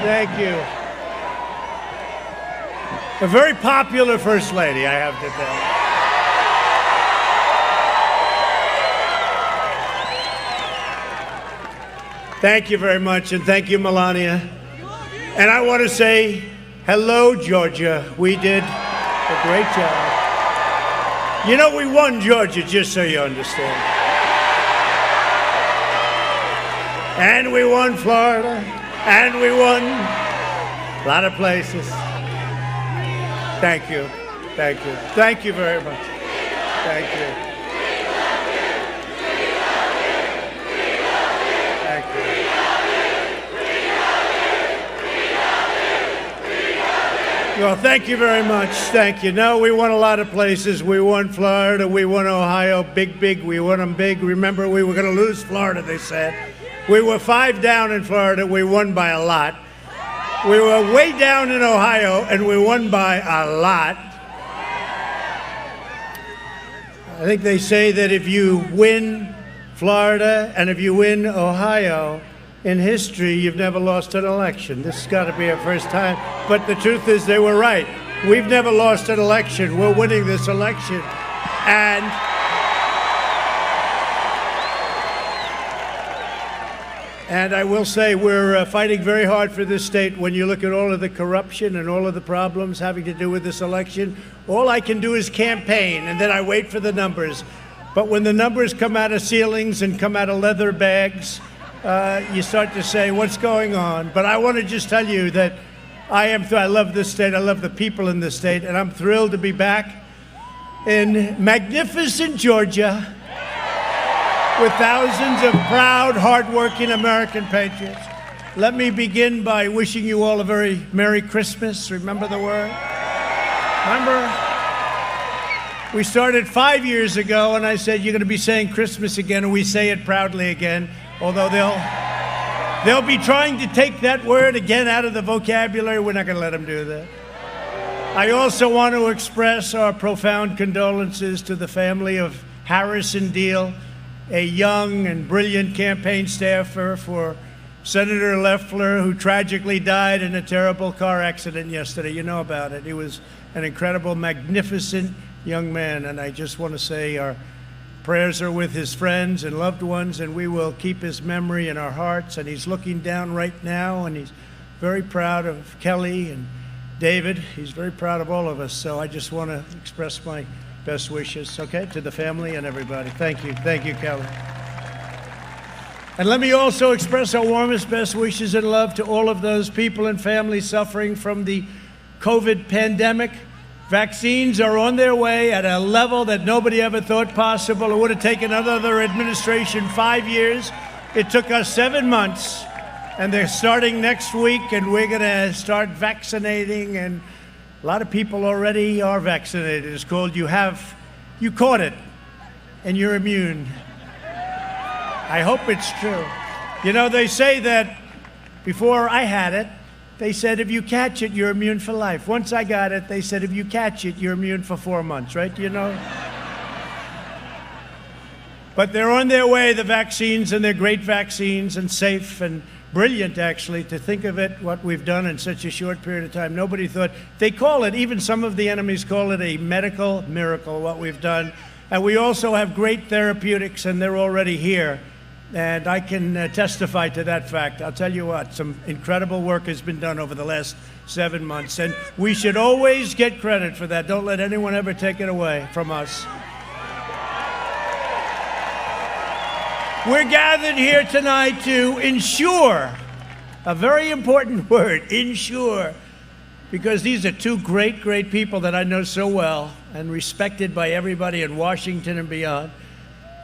Thank you. A very popular First Lady, I have to tell you. Thank you very much, and thank you, Melania. And I want to say hello, Georgia. We did a great job. You know, we won Georgia, just so you understand. And we won Florida, and we won a lot of places. Thank you. Thank you. Thank you very much. Thank you. Thank you. Well, thank you very much. Thank you. No, we won a lot of places. We won Florida. We won Ohio. Big. We won them big. Remember, we were going to lose Florida, they said. We were 5 down in Florida. We won by a lot. We were way down in Ohio, and we won by a lot. I think they say that if you win Florida and if you win Ohio, in history, you've never lost an election. This has got to be our first time. But the truth is, they were right. We've never lost an election. We're winning this election. And I will say we're fighting very hard for this state. When you look at all of the corruption and all of the problems having to do with this election, all I can do is campaign, and then I wait for the numbers. But when the numbers come out of ceilings and come out of leather bags, you start to say, what's going on? But I want to just tell you that I love this state. I love the people in this state, and I'm thrilled to be back in magnificent Georgia with thousands of proud, hardworking American patriots. Let me begin by wishing you all a very Merry Christmas. Remember the word? Remember? We started 5 years ago, and I said, you're going to be saying Christmas again, and we say it proudly again, although they'll be trying to take that word again out of the vocabulary. We're not going to let them do that. I also want to express our profound condolences to the family of Harrison Deal, a young and brilliant campaign staffer for Senator Loeffler, who tragically died in a terrible car accident yesterday. You know about it. He was an incredible, magnificent young man, and I just want to say our prayers are with his friends and loved ones, and we will keep his memory in our hearts. And he's looking down right now, and he's very proud of Kelly and David. He's very proud of all of us, so I just want to express my best wishes, okay, to the family and everybody. Thank you, Kelly. And let me also express our warmest best wishes and love to all of those people and families suffering from the COVID pandemic. Vaccines are on their way at a level that nobody ever thought possible. It would have taken another administration 5 years. It took us 7 months, and they're starting next week, and we're going to start vaccinating, and a lot of people already are vaccinated. It's called you caught it, and you're immune. I hope it's true. You know, they say that before I had it, they said if you catch it, you're immune for life. Once I got it, they said if you catch it, you're immune for 4 months, right? You know? But they're on their way, the vaccines, and they're great vaccines and safe and brilliant, actually, to think of it, what we've done in such a short period of time. Nobody thought. They call it, even some of the enemies call it a medical miracle, what we've done. And we also have great therapeutics, and they're already here. And I can testify to that fact. I'll tell you what, some incredible work has been done over the last 7 months, and we should always get credit for that. Don't let anyone ever take it away from us. We're gathered here tonight to ensure, a very important word, ensure, because these are two great, great people that I know so well and respected by everybody in Washington and beyond,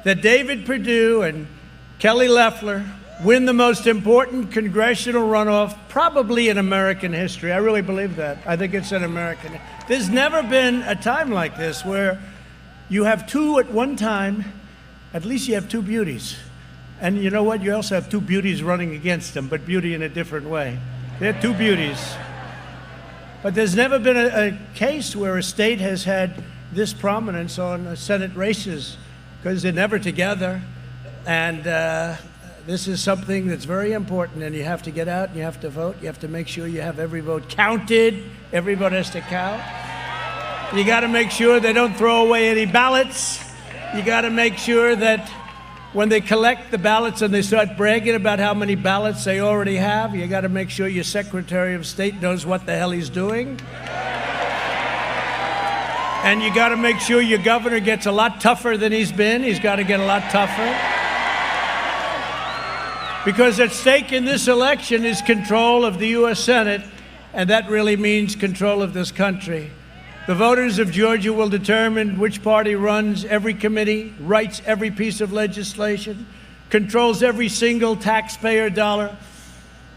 that David Perdue and Kelly Loeffler win the most important congressional runoff probably in American history. I really believe that. I think it's in American. There's never been a time like this where you have two at one time. At least you have two beauties. And you know what? You also have two beauties running against them, but beauty in a different way. They're two beauties. But there's never been a case where a state has had this prominence on Senate races, because they're never together. And This is something that's very important, and you have to get out and you have to vote. You have to make sure you have every vote counted. Every vote has to count. You got to make sure they don't throw away any ballots. You got to make sure that when they collect the ballots and they start bragging about how many ballots they already have, you got to make sure your Secretary of State knows what the hell he's doing. And you got to make sure your governor gets a lot tougher than he's been. He's got to get a lot tougher. Because at stake in this election is control of the U.S. Senate, and that really means control of this country. The voters of Georgia will determine which party runs every committee, writes every piece of legislation, controls every single taxpayer dollar.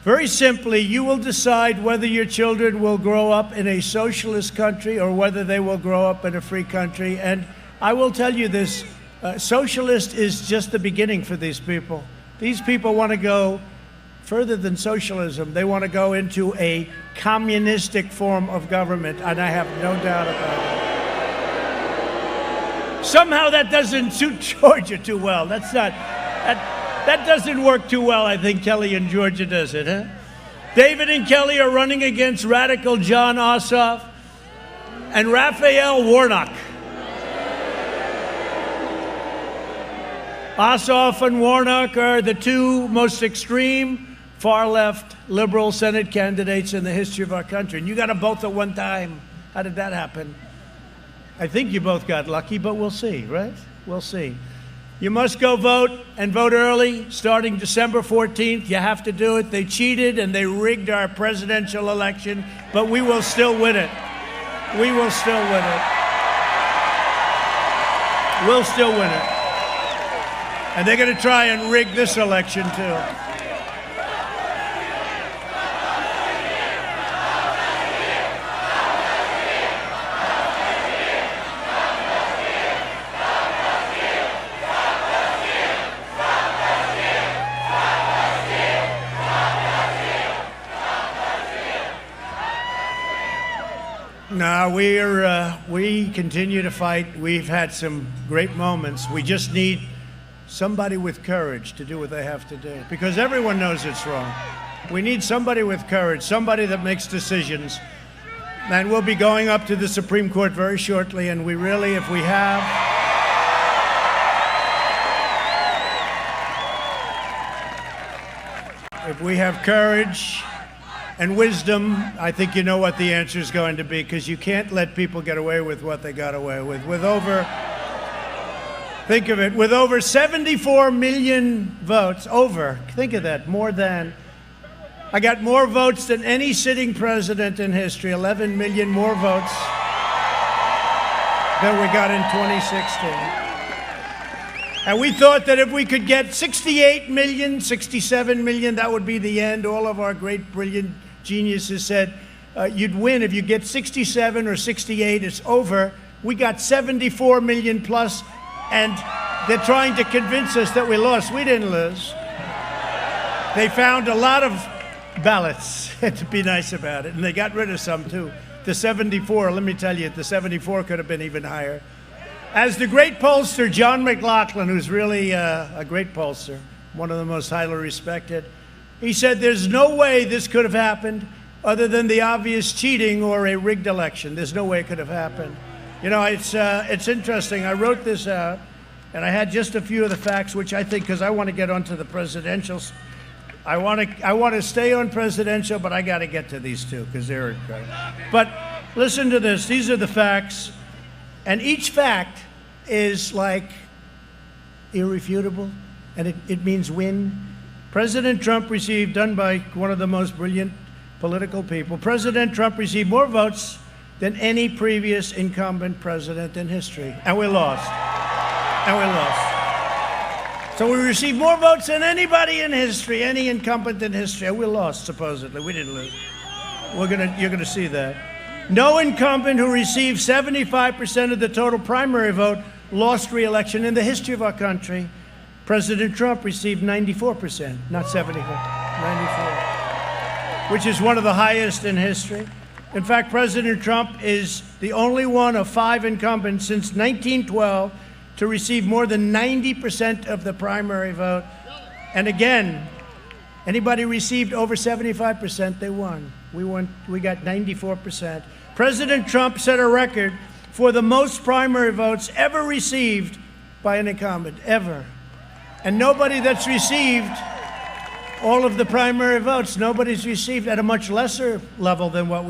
Very simply, you will decide whether your children will grow up in a socialist country or whether they will grow up in a free country. And I will tell you this, socialist is just the beginning for these people. These people want to go further than socialism. They want to go into a communistic form of government, and I have no doubt about it. Somehow that doesn't suit Georgia too well. That doesn't work too well, I think, Kelly in Georgia, does it, huh? David and Kelly are running against radical John Ossoff and Raphael Warnock. Ossoff and Warnock are the two most extreme far-left liberal Senate candidates in the history of our country. And you got them both at one time. How did that happen? I think you both got lucky, but we'll see, right? We'll see. You must go vote and vote early, starting December 14th. You have to do it. They cheated and they rigged our presidential election, but we will still win it. We will still win it. We'll still win it. And they're going to try and rig this election, too. No, we continue to fight. We've had some great moments. We just need somebody with courage to do what they have to do, because everyone knows it's wrong. We need somebody with courage, somebody that makes decisions. And we'll be going up to the Supreme Court very shortly, and we really, if we have courage and wisdom, I think you know what the answer is going to be, because you can't let people get away with what they got away with. Think of it, with over 74 million votes, think of that, I got more votes than any sitting president in history, 11 million more votes than we got in 2016. And we thought that if we could get 68 million, 67 million, that would be the end. All of our great, brilliant geniuses said you'd win if you get 67 or 68, it's over. We got 74 million plus, and they're trying to convince us that we lost. We didn't lose. They found a lot of ballots, to be nice about it, and they got rid of some too. The 74, let me tell you, the 74 could have been even higher. As the great pollster, John McLaughlin, who's really a great pollster, one of the most highly respected, he said there's no way this could have happened other than the obvious cheating or a rigged election. There's no way it could have happened. You know, it's interesting. I wrote this out, and I had just a few of the facts, which I think, because I want to get onto the presidentials. I want to stay on presidential, but I got to get to these two because they're incredible. But listen to this. These are the facts. And each fact is like irrefutable, and it means win. President Trump received, done by one of the most brilliant political people, President Trump received more votes than any previous incumbent president in history. And we lost. And we lost. So we received more votes than anybody in history, any incumbent in history. And we lost, supposedly. We didn't lose. You're gonna see that. No incumbent who received 75% of the total primary vote lost re-election in the history of our country. President Trump received 94%, not 74, 94, which is one of the highest in history. In fact, President Trump is the only one of 5 incumbents since 1912 to receive more than 90% of the primary vote. And again, anybody received over 75%, they won. We got 94%. President Trump set a record for the most primary votes ever received by an incumbent, ever. And nobody that's received all of the primary votes, nobody's received at a much lesser level than what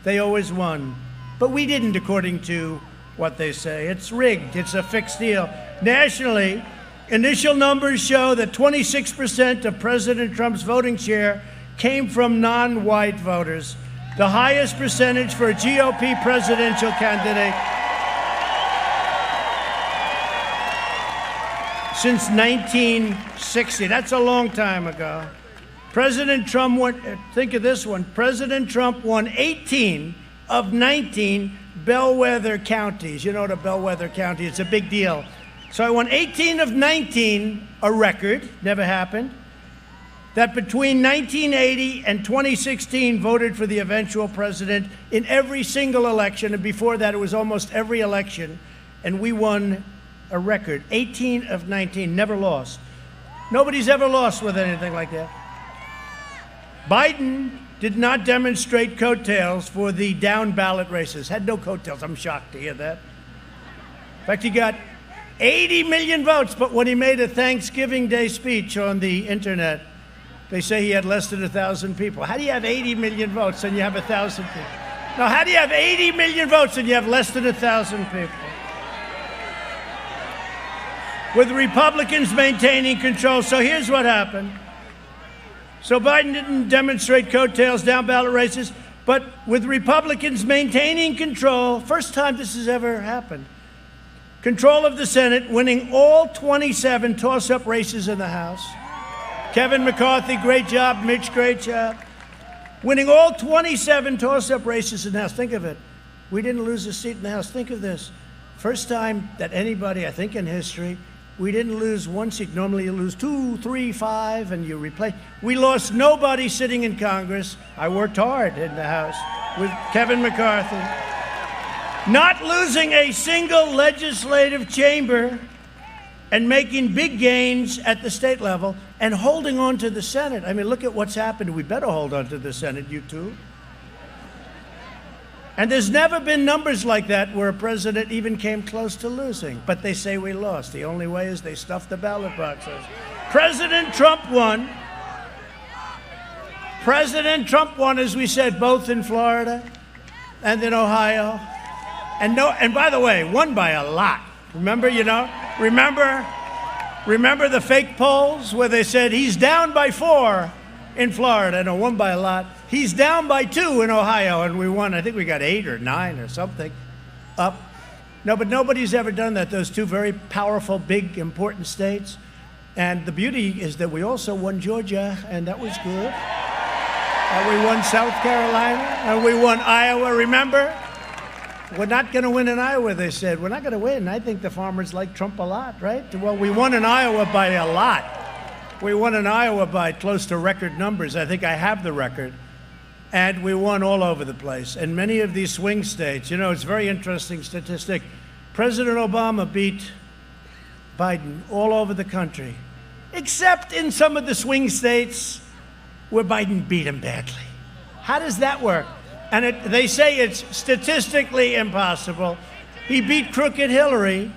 they always won. But we didn't, according to what they say. It's rigged. It's a fixed deal. Nationally, initial numbers show that 26% of President Trump's voting share came from non-white voters, the highest percentage for a GOP presidential candidate since 1960. That's a long time ago. President Trump won, think of this one, President Trump won 18 of 19 bellwether counties. You know what a bellwether county is? It's a big deal. So I won 18 of 19, a record, never happened, that between 1980 and 2016 voted for the eventual president in every single election, and before that it was almost every election, and we won a record, 18 of 19, never lost. Nobody's ever lost with anything like that. Biden did not demonstrate coattails for the down ballot races. Had no coattails. I'm shocked to hear that. In fact, he got 80 million votes, but when he made a Thanksgiving Day speech on the internet, they say he had less than 1,000 people. How do you have 80 million votes and you have 1,000 people? No, how do you have 80 million votes and you have less than 1,000 people? With Republicans maintaining control. So here's what happened. So Biden didn't demonstrate coattails, down ballot races, but with Republicans maintaining control, first time this has ever happened, control of the Senate, winning all 27 toss-up races in the House. Kevin McCarthy, great job. Mitch, great job. Winning all 27 toss-up races in the House. Think of it. We didn't lose a seat in the House. Think of this. First time that anybody, I think in history, we didn't lose one seat. Normally you lose 2, 3, 5, and you replace. We lost nobody sitting in Congress. I worked hard in the House with Kevin McCarthy. Not losing a single legislative chamber and making big gains at the state level and holding on to the Senate. I mean, look at what's happened. We better hold on to the Senate, you two. And there's never been numbers like that where a president even came close to losing. But they say we lost. The only way is they stuffed the ballot boxes. President Trump won. President Trump won, as we said, both in Florida and in Ohio. And by the way, won by a lot. Remember the fake polls where they said he's down by 4 in Florida? No, won by a lot. He's down by 2 in Ohio, and we won. I think we got 8 or 9 or something up. No, but nobody's ever done that. Those 2 very powerful, big, important states. And the beauty is that we also won Georgia, and that was good. And we won South Carolina, and we won Iowa. Remember? We're not going to win in Iowa, they said. We're not going to win. I think the farmers like Trump a lot, right? Well, we won in Iowa by a lot. We won in Iowa by close to record numbers. I think I have the record. And we won all over the place. And many of these swing states, it's a very interesting statistic. President Obama beat Biden all over the country, except in some of the swing states where Biden beat him badly. How does that work? And they say it's statistically impossible. He beat crooked Hillary.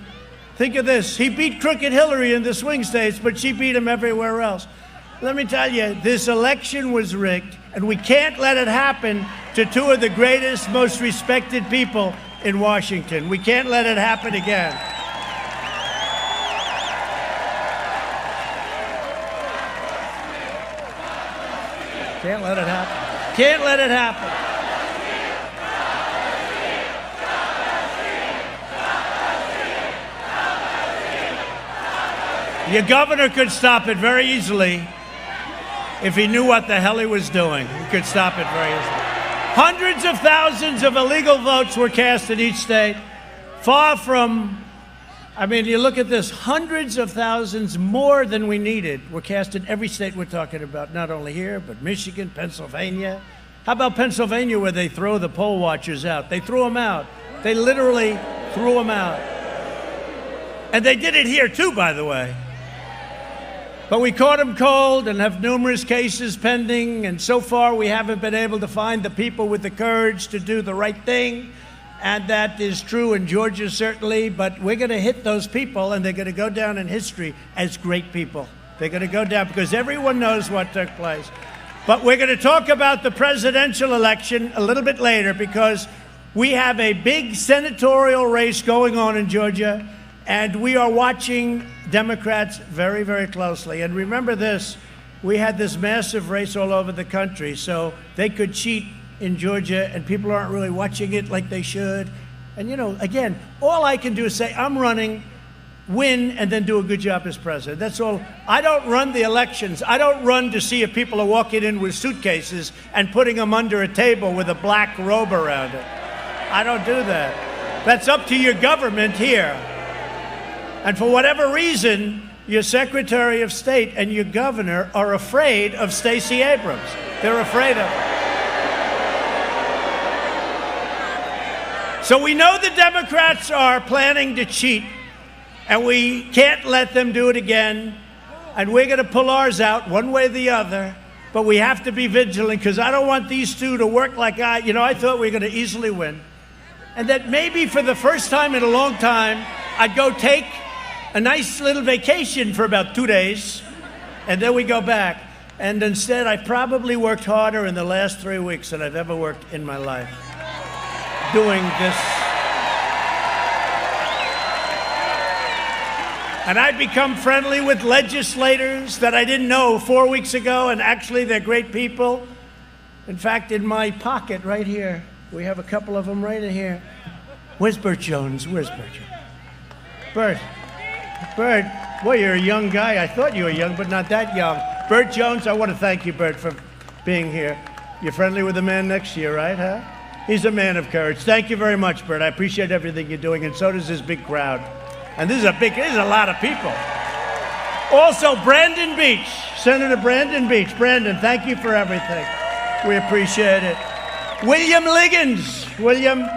Think of this. He beat crooked Hillary in the swing states, but she beat him everywhere else. Let me tell you, this election was rigged, and we can't let it happen to 2 of the greatest, most respected people in Washington. We can't let it happen again. Can't let it happen. Can't let it happen. Your governor could stop it very easily if he knew what the hell he was doing. He could stop it very easily. Hundreds of thousands of illegal votes were cast in each state. Far from, you look at this, hundreds of thousands more than we needed were cast in every state we're talking about, not only here, but Michigan, Pennsylvania. How about Pennsylvania, where they throw the poll watchers out? They threw them out. They literally threw them out. And they did it here too, by the way. But we caught him cold and have numerous cases pending, and so far we haven't been able to find the people with the courage to do the right thing. And that is true in Georgia, certainly, but we're going to hit those people, and they're going to go down in history as great people. They're going to go down because everyone knows what took place. But we're going to talk about the presidential election a little bit later because we have a big senatorial race going on in Georgia, and we are watching Democrats very, very closely. And remember this, we had this massive race all over the country, so they could cheat in Georgia, and people aren't really watching it like they should. And, you know, again, all I can do is say, I'm running, win, and then do a good job as president. That's all. I don't run the elections. I don't run to see if people are walking in with suitcases and putting them under a table with a black robe around it. I don't do that. That's up to your government here. And for whatever reason, your Secretary of State and your governor are afraid of Stacey Abrams. They're afraid of her. So we know the Democrats are planning to cheat, and we can't let them do it again. And we're going to pull ours out one way or the other, but we have to be vigilant because I don't want these two to work like I thought we were going to easily win. And that maybe for the first time in a long time, I'd go take a nice little vacation for about 2 days, and then we go back. And instead, I probably worked harder in the last 3 weeks than I've ever worked in my life doing this. And I've become friendly with legislators that I didn't know 4 weeks ago, and actually they're great people. In fact, in my pocket right here, we have a couple of them right in here. Where's Burt Jones? Where's Burt Jones? Burt, boy, you're a young guy. I thought you were young, but not that young. Burt Jones, I want to thank you, Burt, for being here. You're friendly with the man next to you, right, huh? He's a man of courage. Thank you very much, Burt. I appreciate everything you're doing, and so does this big crowd. And this is a lot of people. Also, Brandon Beach, Senator Brandon Beach. Brandon, thank you for everything. We appreciate it. William Liggins. William,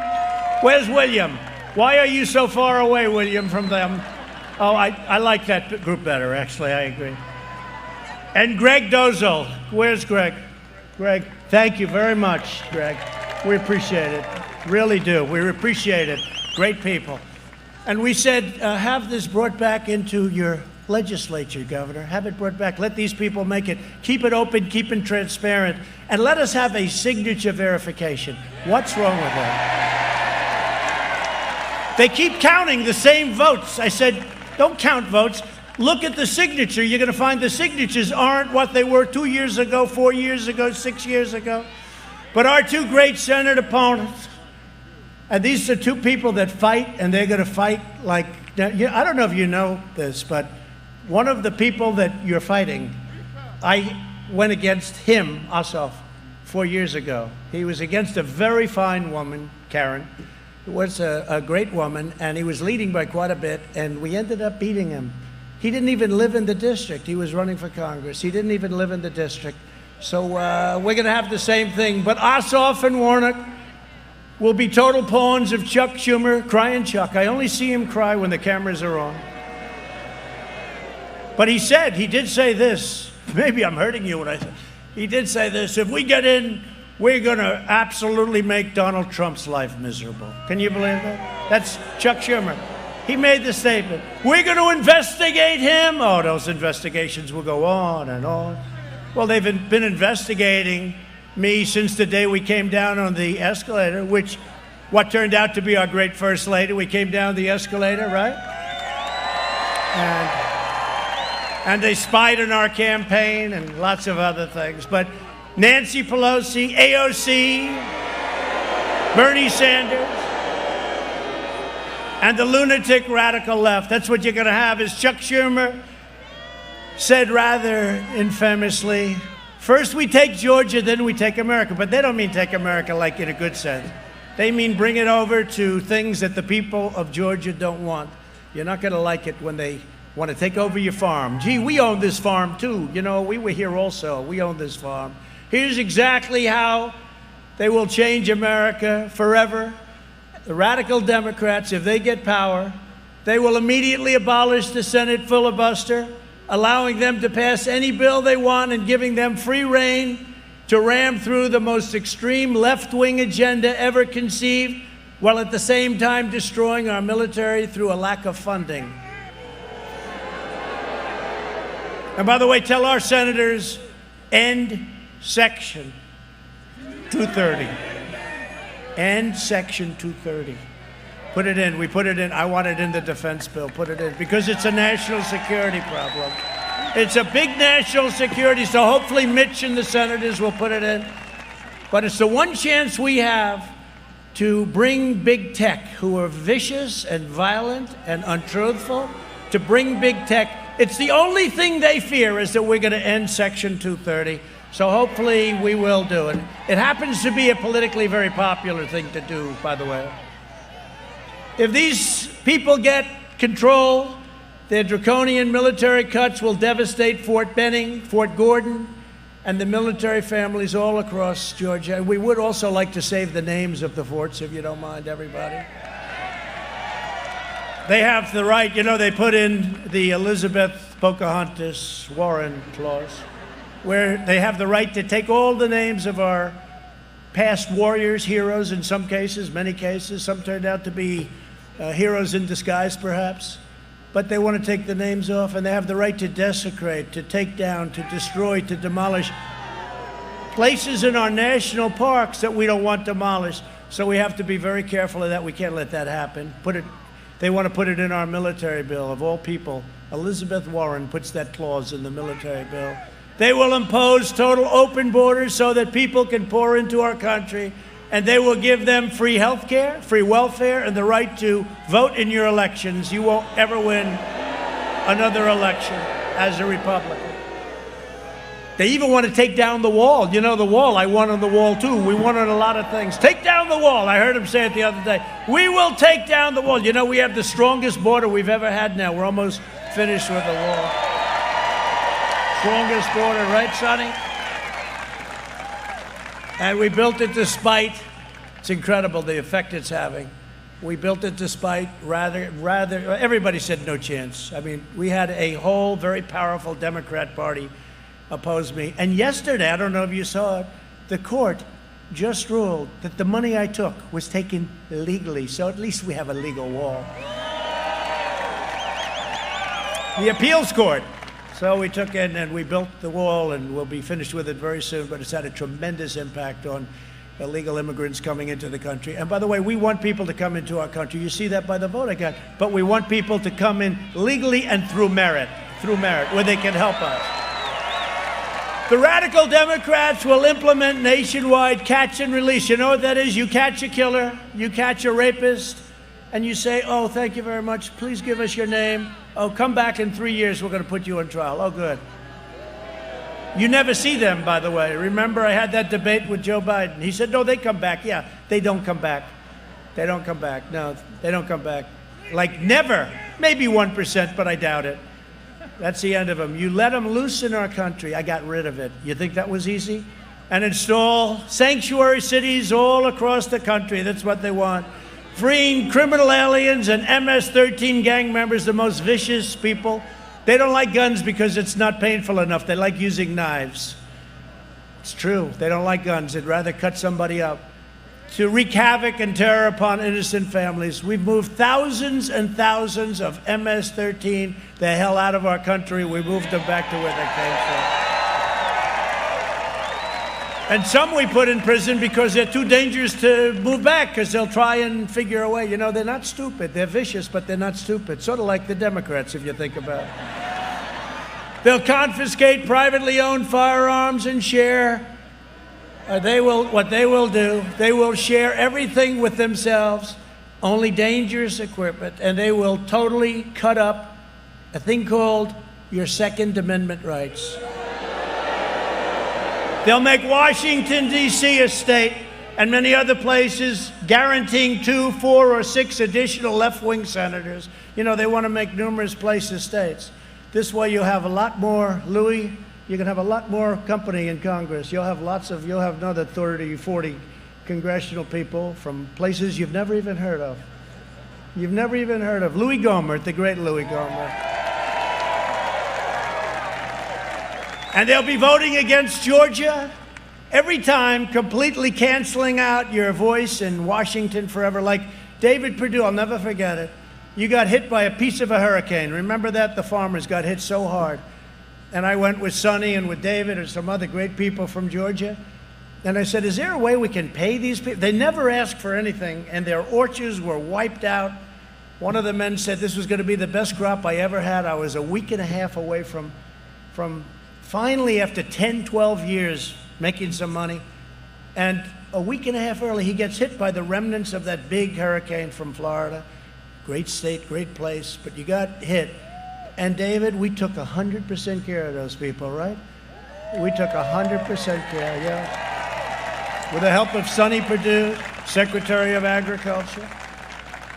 where's William? Why are you so far away, William, from them? Oh, I like that group better, actually. I agree. And Greg Dozel. Where's Greg? Greg, thank you very much, Greg. We appreciate it. Really do. We appreciate it. Great people. And we said, have this brought back into your legislature, Governor. Have it brought back. Let these people make it. Keep it open, keep it transparent, and let us have a signature verification. What's wrong with that? They keep counting the same votes. I said, don't count votes. Look at the signature. You're going to find the signatures aren't what they were 2 years ago, 4 years ago, 6 years ago. But our two great Senate opponents, and these are two people that fight, and they're going to fight like, I don't know if you know this, but one of the people that you're fighting, I went against him, Ossoff, 4 years ago. He was against a very fine woman, Karen, who was a great woman, and he was leading by quite a bit, and we ended up beating him. He didn't even live in the district. He was running for Congress. He didn't even live in the district. So we're going to have the same thing. But Ossoff and Warnock will be total pawns of Chuck Schumer, crying Chuck. I only see him cry when the cameras are on. But he did say this. Maybe I'm hurting you when I say. He did say this. If we get in, we're going to absolutely make Donald Trump's life miserable. Can you believe that? That's Chuck Schumer. He made the statement. We're going to investigate him. Oh, those investigations will go on and on. Well, they've been investigating me since the day we came down on the escalator, what turned out to be our great First Lady. We came down the escalator, right? And they spied on our campaign and lots of other things. But Nancy Pelosi, AOC, Bernie Sanders, and the lunatic radical left. That's what you're going to have, as Chuck Schumer said rather infamously, first we take Georgia, then we take America. But they don't mean take America like in a good sense. They mean bring it over to things that the people of Georgia don't want. You're not going to like it when they want to take over your farm. Gee, we own this farm too. You know, we were here also. We own this farm. Here's exactly how they will change America forever. The radical Democrats, if they get power, they will immediately abolish the Senate filibuster. allowing them to pass any bill they want and giving them free rein to ram through the most extreme left-wing agenda ever conceived, while at the same time destroying our military through a lack of funding. And by the way, tell our senators, end Section 230. End Section 230. Put it in. We put it in. I want it in the defense bill. Put it in. Because it's a national security problem. It's a big national security, so hopefully Mitch and the senators will put it in. But it's the one chance we have to bring big tech, who are vicious and violent and untruthful, to bring big tech. It's the only thing they fear is that we're going to end Section 230. So hopefully we will do it. It happens to be a politically very popular thing to do, by the way. If these people get control, their draconian military cuts will devastate Fort Benning, Fort Gordon, and the military families all across Georgia. We would also like to save the names of the forts, if you don't mind, everybody. They have the right, you know, they put in the Elizabeth Pocahontas Warren clause, where they have the right to take all the names of our past warriors, heroes in some cases, many cases. Some turned out to be heroes in disguise, perhaps. But they want to take the names off, and they have the right to desecrate, to take down, to destroy, to demolish places in our national parks that we don't want demolished. So we have to be very careful of that. We can't let that happen. They want to put it in our military bill, of all people. Elizabeth Warren puts that clause in the military bill. They will impose total open borders so that people can pour into our country, and they will give them free health care, free welfare, and the right to vote in your elections. You won't ever win another election as a Republican. They even want to take down the wall. You know, the wall, I won on the wall too. We won on a lot of things. Take down the wall. I heard him say it the other day. We will take down the wall. You know, we have the strongest border we've ever had now. We're almost finished with the wall. Strongest border, right, Sonny? And we built it despite, it's incredible the effect it's having. We built it despite everybody said no chance. I mean, we had a whole very powerful Democrat Party oppose me. And yesterday, I don't know if you saw it, the court just ruled that the money I took was taken illegally. So at least we have a legal wall. The appeals court. So we took in and we built the wall, and we'll be finished with it very soon, but it's had a tremendous impact on illegal immigrants coming into the country. And by the way, we want people to come into our country. You see that by the vote I got. But we want people to come in legally and through merit, where they can help us. The radical Democrats will implement nationwide catch and release. You know what that is? You catch a killer, you catch a rapist, and you say, oh, thank you very much, please give us your name. Oh, come back in 3 years, we're going to put you on trial. Oh, good. You never see them, by the way. Remember, I had that debate with Joe Biden. He said, no, they come back. Yeah, they don't come back. They don't come back. No, they don't come back. Like never. Maybe 1%, but I doubt it. That's the end of them. You let them loose in our country. I got rid of it. You think that was easy? And install sanctuary cities all across the country. That's what they want. Freeing criminal aliens and MS-13 gang members, the most vicious people. They don't like guns because it's not painful enough. They like using knives. It's true. They don't like guns. They'd rather cut somebody up. To wreak havoc and terror upon innocent families. We've moved thousands and thousands of MS-13 the hell out of our country. We moved them back to where they came from. And some we put in prison because they're too dangerous to move back, because they'll try and figure a way. You know, they're not stupid. They're vicious, but they're not stupid. Sort of like the Democrats, if you think about it. They'll confiscate privately owned firearms and share. What they will do, they will share everything with themselves, only dangerous equipment, and they will totally cut up a thing called your Second Amendment rights. They'll make Washington, D.C. a state, and many other places, guaranteeing 2, 4, or 6 additional left-wing senators. You know, they want to make numerous places states. This way you'll have a lot more, Louis, you can have a lot more company in Congress. You'll have another 30, 40 congressional people from places you've never even heard of. You've never even heard of. Louis Gohmert, the great Louis Gohmert. And they'll be voting against Georgia every time, completely canceling out your voice in Washington forever. Like David Perdue, I'll never forget it. You got hit by a piece of a hurricane. Remember that? The farmers got hit so hard. And I went with Sonny and with David and some other great people from Georgia. And I said, is there a way we can pay these people? They never asked for anything, and their orchards were wiped out. One of the men said this was going to be the best crop I ever had. I was a week and a half away from finally, after 10, 12 years, making some money. And a week and a half early, he gets hit by the remnants of that big hurricane from Florida. Great state, great place, but you got hit. And David, we took 100% care of those people, right? We took 100% care, yeah. With the help of Sonny Perdue, Secretary of Agriculture.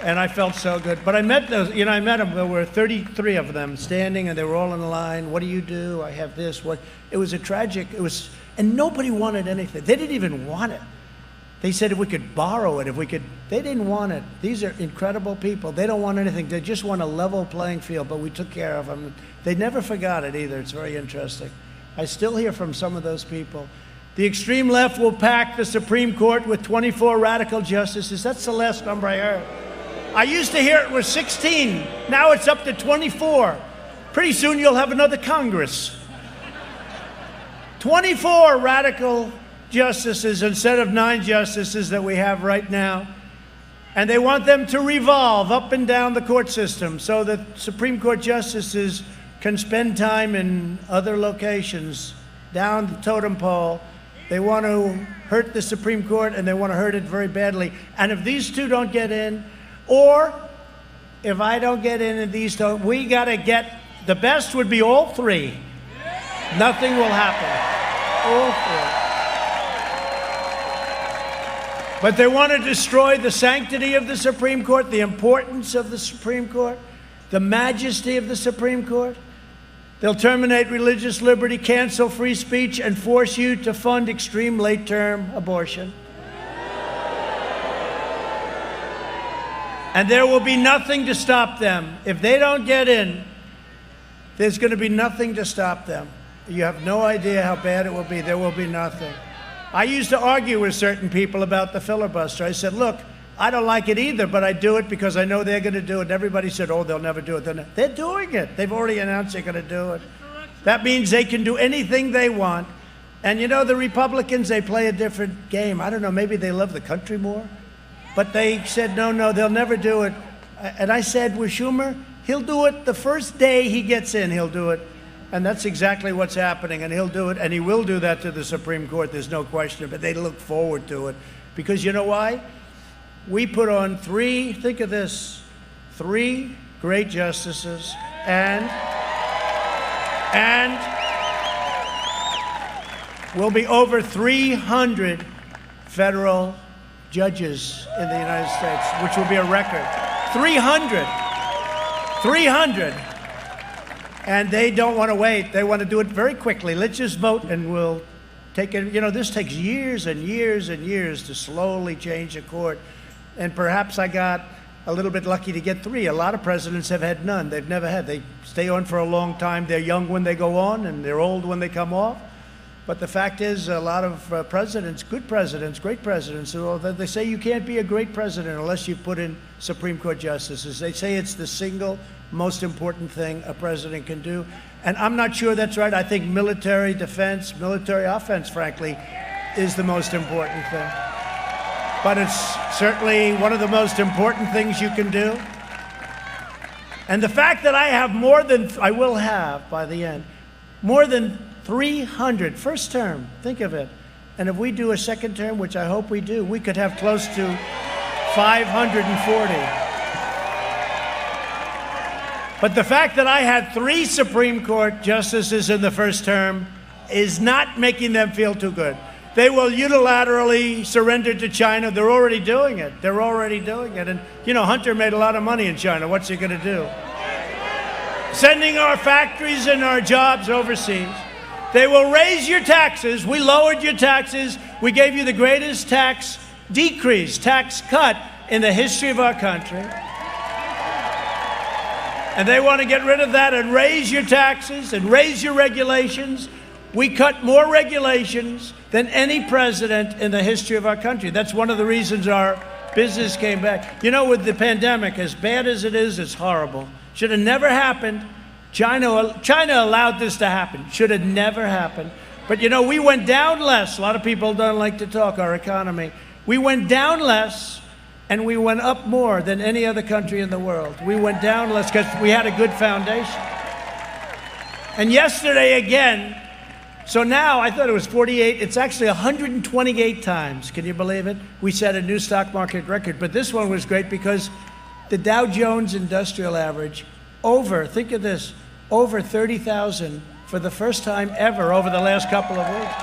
And I felt so good. But I met those, I met them. There were 33 of them standing, and they were all in a line. What do you do? I have this. What? It was a tragic, and nobody wanted anything. They didn't even want it. They said if we could borrow it, they didn't want it. These are incredible people. They don't want anything. They just want a level playing field, but we took care of them. They never forgot it either. It's very interesting. I still hear from some of those people. The extreme left will pack the Supreme Court with 24 radical justices. That's the last number I heard. I used to hear it was 16. Now it's up to 24. Pretty soon you'll have another Congress. 24 radical justices instead of 9 justices that we have right now. And they want them to revolve up and down the court system so that Supreme Court justices can spend time in other locations, down the totem pole. They want to hurt the Supreme Court, and they want to hurt it very badly. And if these two don't get in, or if I don't get in and these don't, we got to get, the best would be all 3. Nothing will happen. All 3. But they want to destroy the sanctity of the Supreme Court, the importance of the Supreme Court, the majesty of the Supreme Court. They'll terminate religious liberty, cancel free speech, and force you to fund extreme late-term abortion. And there will be nothing to stop them. If they don't get in, there's going to be nothing to stop them. You have no idea how bad it will be. There will be nothing. I used to argue with certain people about the filibuster. I said, look, I don't like it either, but I do it because I know they're going to do it. And everybody said, oh, they'll never do it. They're doing it. They've already announced they're going to do it. That means they can do anything they want. And the Republicans, they play a different game. I don't know, maybe they love the country more. But they said, no, they'll never do it. And I said, with Schumer, he'll do it the first day he gets in, he'll do it. And that's exactly what's happening, and he'll do it, and he will do that to the Supreme Court, there's no question, but they look forward to it. Because you know why? We put on 3, think of this, 3 great justices, and we'll be over 300 federal judges in the United States, which will be a record. 300. And they don't want to wait. They want to do it very quickly. Let's just vote and we'll take it. This takes years and years and years to slowly change a court. And perhaps I got a little bit lucky to get 3. A lot of presidents have had none. They've never had. They stay on for a long time. They're young when they go on and they're old when they come off. But the fact is, a lot of presidents, good presidents, great presidents, they say you can't be a great president unless you put in Supreme Court justices. They say it's the single most important thing a president can do. And I'm not sure that's right. I think military defense, military offense, frankly, is the most important thing. But it's certainly one of the most important things you can do. And the fact that I will have by the end, more than 300, first term, think of it. And if we do a second term, which I hope we do, we could have close to 540. But the fact that I had 3 Supreme Court justices in the first term is not making them feel too good. They will unilaterally surrender to China. They're already doing it. And, Hunter made a lot of money in China. What's he going to do? Sending our factories and our jobs overseas. They will raise your taxes. We lowered your taxes. We gave you the greatest tax cut in the history of our country. And they want to get rid of that and raise your taxes and raise your regulations. We cut more regulations than any president in the history of our country. That's one of the reasons our business came back. You know, with the pandemic, as bad as it is, it's horrible. Should have never happened. China allowed this to happen. Should have never happened. But you know, we went down less. A lot of people don't like to talk our economy. We went down less, and we went up more than any other country in the world. We went down less because we had a good foundation. And yesterday again, so now I thought it was 48. It's actually 128 times. Can you believe it? We set a new stock market record. But this one was great because the Dow Jones Industrial Average think of this, over 30,000 for the first time ever over the last couple of weeks.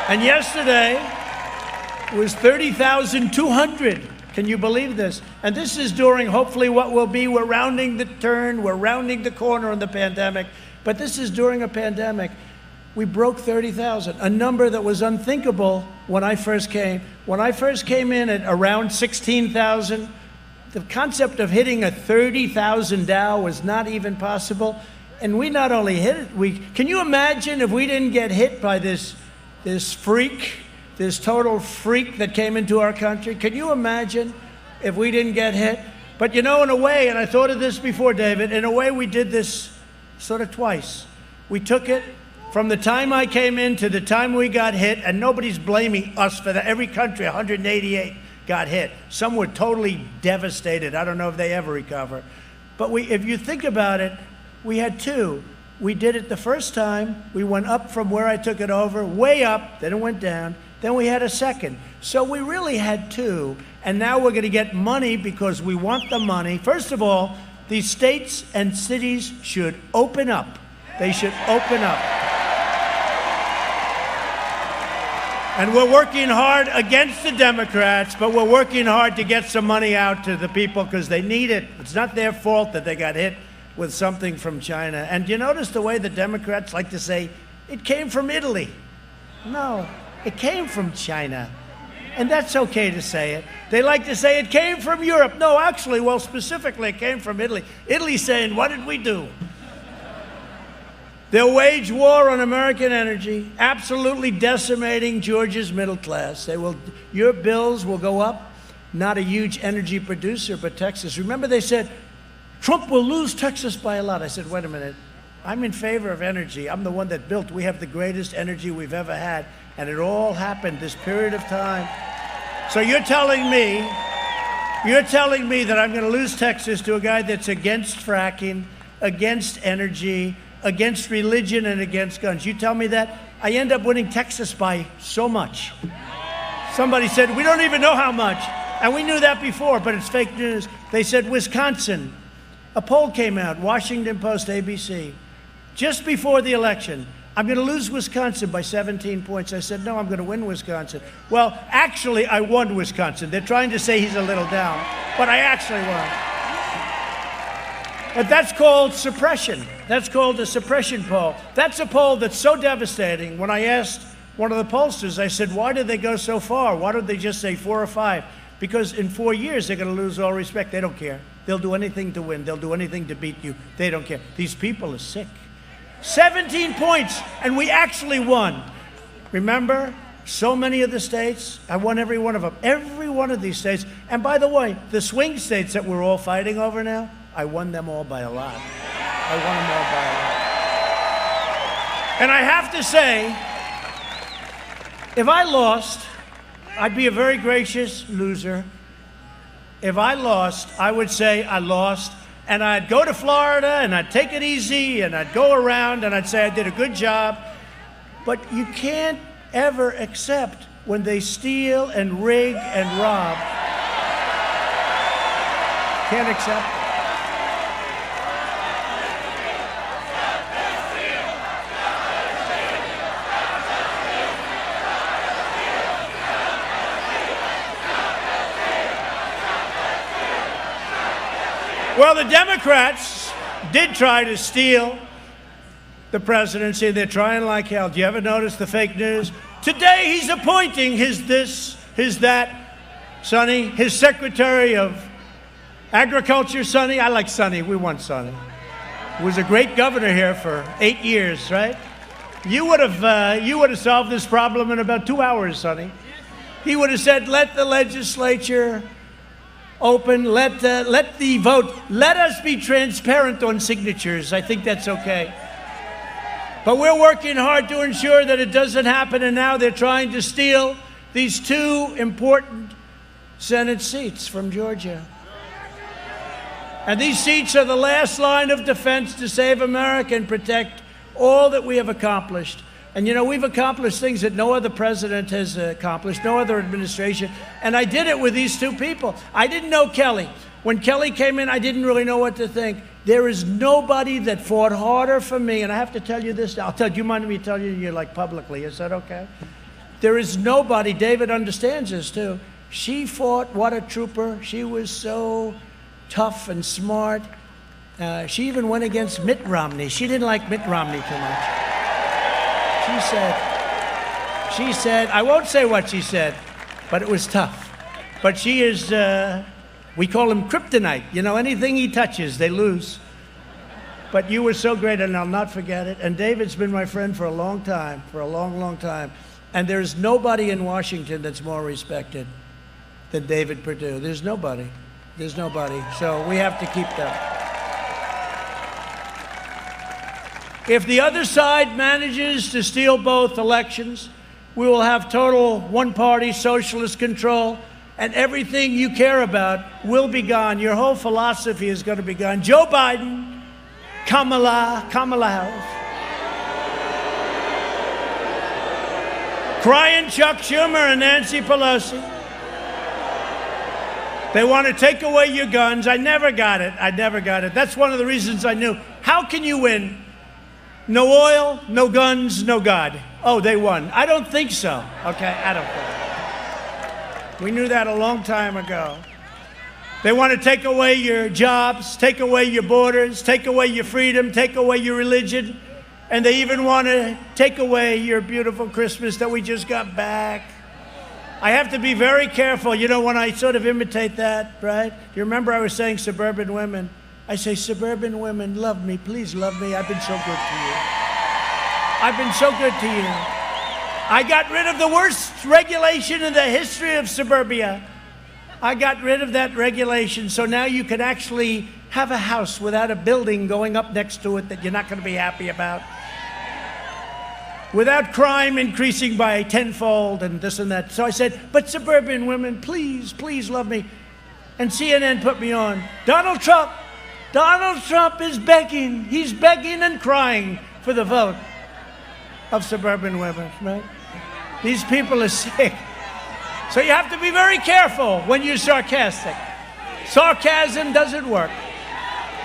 And yesterday was 30,200. Can you believe this? And this is during hopefully what will be, we're rounding the turn, we're rounding the corner on the pandemic. But this is during a pandemic. We broke 30,000, a number that was unthinkable when I first came. When I first came in at around 16,000, the concept of hitting a 30,000 Dow was not even possible. And we not only hit it, can you imagine if we didn't get hit by this freak, this total freak that came into our country? Can you imagine if we didn't get hit? But you know, in a way, and I thought of this before, David, in a way we did this sort of twice. We took it from the time I came in to the time we got hit, and nobody's blaming us for that. Every country, 188, got hit. Some were totally devastated. I don't know if they ever recover. But if you think about it, we had two. We did it the first time. We went up from where I took it over, way up, then it went down. Then we had a second. So we really had two. And now we're going to get money because we want the money. First of all, these states and cities should open up. They should open up. And we're working hard against the Democrats, but we're working hard to get some money out to the people because they need it. It's not their fault that they got hit with something from China. And you notice the way the Democrats like to say, it came from Italy. No, it came from China. And that's okay to say it. They like to say it came from Europe. No, actually, well, specifically, it came from Italy. Italy's saying, what did we do? They'll wage war on American energy, absolutely decimating Georgia's middle class. Your bills will go up. Not a huge energy producer, but Texas. Remember they said, Trump will lose Texas by a lot. I said, wait a minute. I'm in favor of energy. I'm the one that built. We have the greatest energy we've ever had. And it all happened this period of time. So you're telling me that I'm going to lose Texas to a guy that's against fracking, against energy, against religion, and against guns. You tell me that? I end up winning Texas by so much. Somebody said, we don't even know how much. And we knew that before, but it's fake news. They said Wisconsin. A poll came out, Washington Post, ABC, just before the election. I'm going to lose Wisconsin by 17 points. I said, no, I'm going to win Wisconsin. Well, actually, I won Wisconsin. They're trying to say he's a little down, but I actually won. But that's called suppression. That's called a suppression poll. That's a poll that's so devastating. When I asked one of the pollsters, I said, why did they go so far? Why don't they just say 4 or 5? Because in 4 years, they're going to lose all respect. They don't care. They'll do anything to win. They'll do anything to beat you. They don't care. These people are sick. 17 points, and we actually won. Remember, so many of the states, I won every one of them. Every one of these states. And by the way, the swing states that we're all fighting over now, I won them all by a lot. I won them all by a lot. And I have to say, if I lost, I'd be a very gracious loser. If I lost, I would say I lost. And I'd go to Florida, and I'd take it easy, and I'd go around, and I'd say I did a good job. But you can't ever accept when they steal and rig and rob. Can't accept it. Well, the Democrats did try to steal the presidency. They're trying like hell. Do you ever notice the fake news? Today he's appointing his this, his that, Sonny, his Secretary of Agriculture, Sonny. I like Sonny. We want Sonny. He was a great governor here for 8 years, right? You would have solved this problem in about 2 hours, Sonny. He would have said, let the legislature open, let the vote, let us be transparent on signatures. I think that's okay. But we're working hard to ensure that it doesn't happen, and now they're trying to steal these 2 important Senate seats from Georgia. And these seats are the last line of defense to save America and protect all that we have accomplished. And you know, we've accomplished things that no other president has accomplished, no other administration. And I did it with these 2 people. I didn't know Kelly. When Kelly came in, I didn't really know what to think. There is nobody that fought harder for me. And I have to tell you this. Do you mind me telling you like publicly? Is that okay? There is nobody. David understands this too. She fought. What a trooper. She was so tough and smart. She even went against Mitt Romney. She didn't like Mitt Romney too much. She said, I won't say what she said, but it was tough. But she is, we call him kryptonite. You know, anything he touches, they lose. But you were so great, and I'll not forget it. And David's been my friend for a long time, for a long, long time. And there's nobody in Washington that's more respected than David Perdue. There's nobody. There's nobody. So we have to keep that. If the other side manages to steal both elections, we will have total one-party socialist control, and everything you care about will be gone. Your whole philosophy is going to be gone. Joe Biden, Kamala Harris, crying Chuck Schumer and Nancy Pelosi. They want to take away your guns. I never got it. That's one of the reasons I knew. How can you win? No oil, no guns, no God. Oh, they won. I don't think so. Okay, I don't think so. We knew that a long time ago. They want to take away your jobs, take away your borders, take away your freedom, take away your religion, and they even want to take away your beautiful Christmas that we just got back. I have to be very careful, you know, when I sort of imitate that, right? You remember I was saying suburban women? I say, suburban women, love me, please love me. I've been so good to you. I've been so good to you. I got rid of the worst regulation in the history of suburbia. I got rid of that regulation, so now you can actually have a house without a building going up next to it that you're not going to be happy about. Without crime increasing by tenfold and this and that. So I said, but suburban women, please, please love me. And CNN put me on. Donald Trump is begging. He's begging and crying for the vote of suburban women, right? These people are sick. So you have to be very careful when you're sarcastic. Sarcasm doesn't work.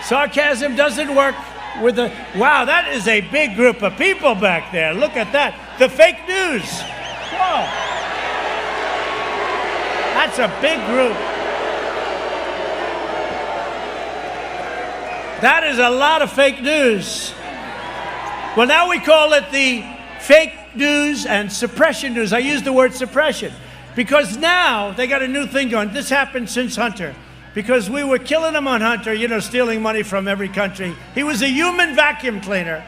Sarcasm doesn't work with the, wow, that is a big group of people back there. Look at that. The fake news. Whoa. That's a big group. That is a lot of fake news. Well, now we call it the fake news and suppression news. I use the word suppression because now they got a new thing going. This happened since Hunter because we were killing him on Hunter, you know, stealing money from every country. He was a human vacuum cleaner,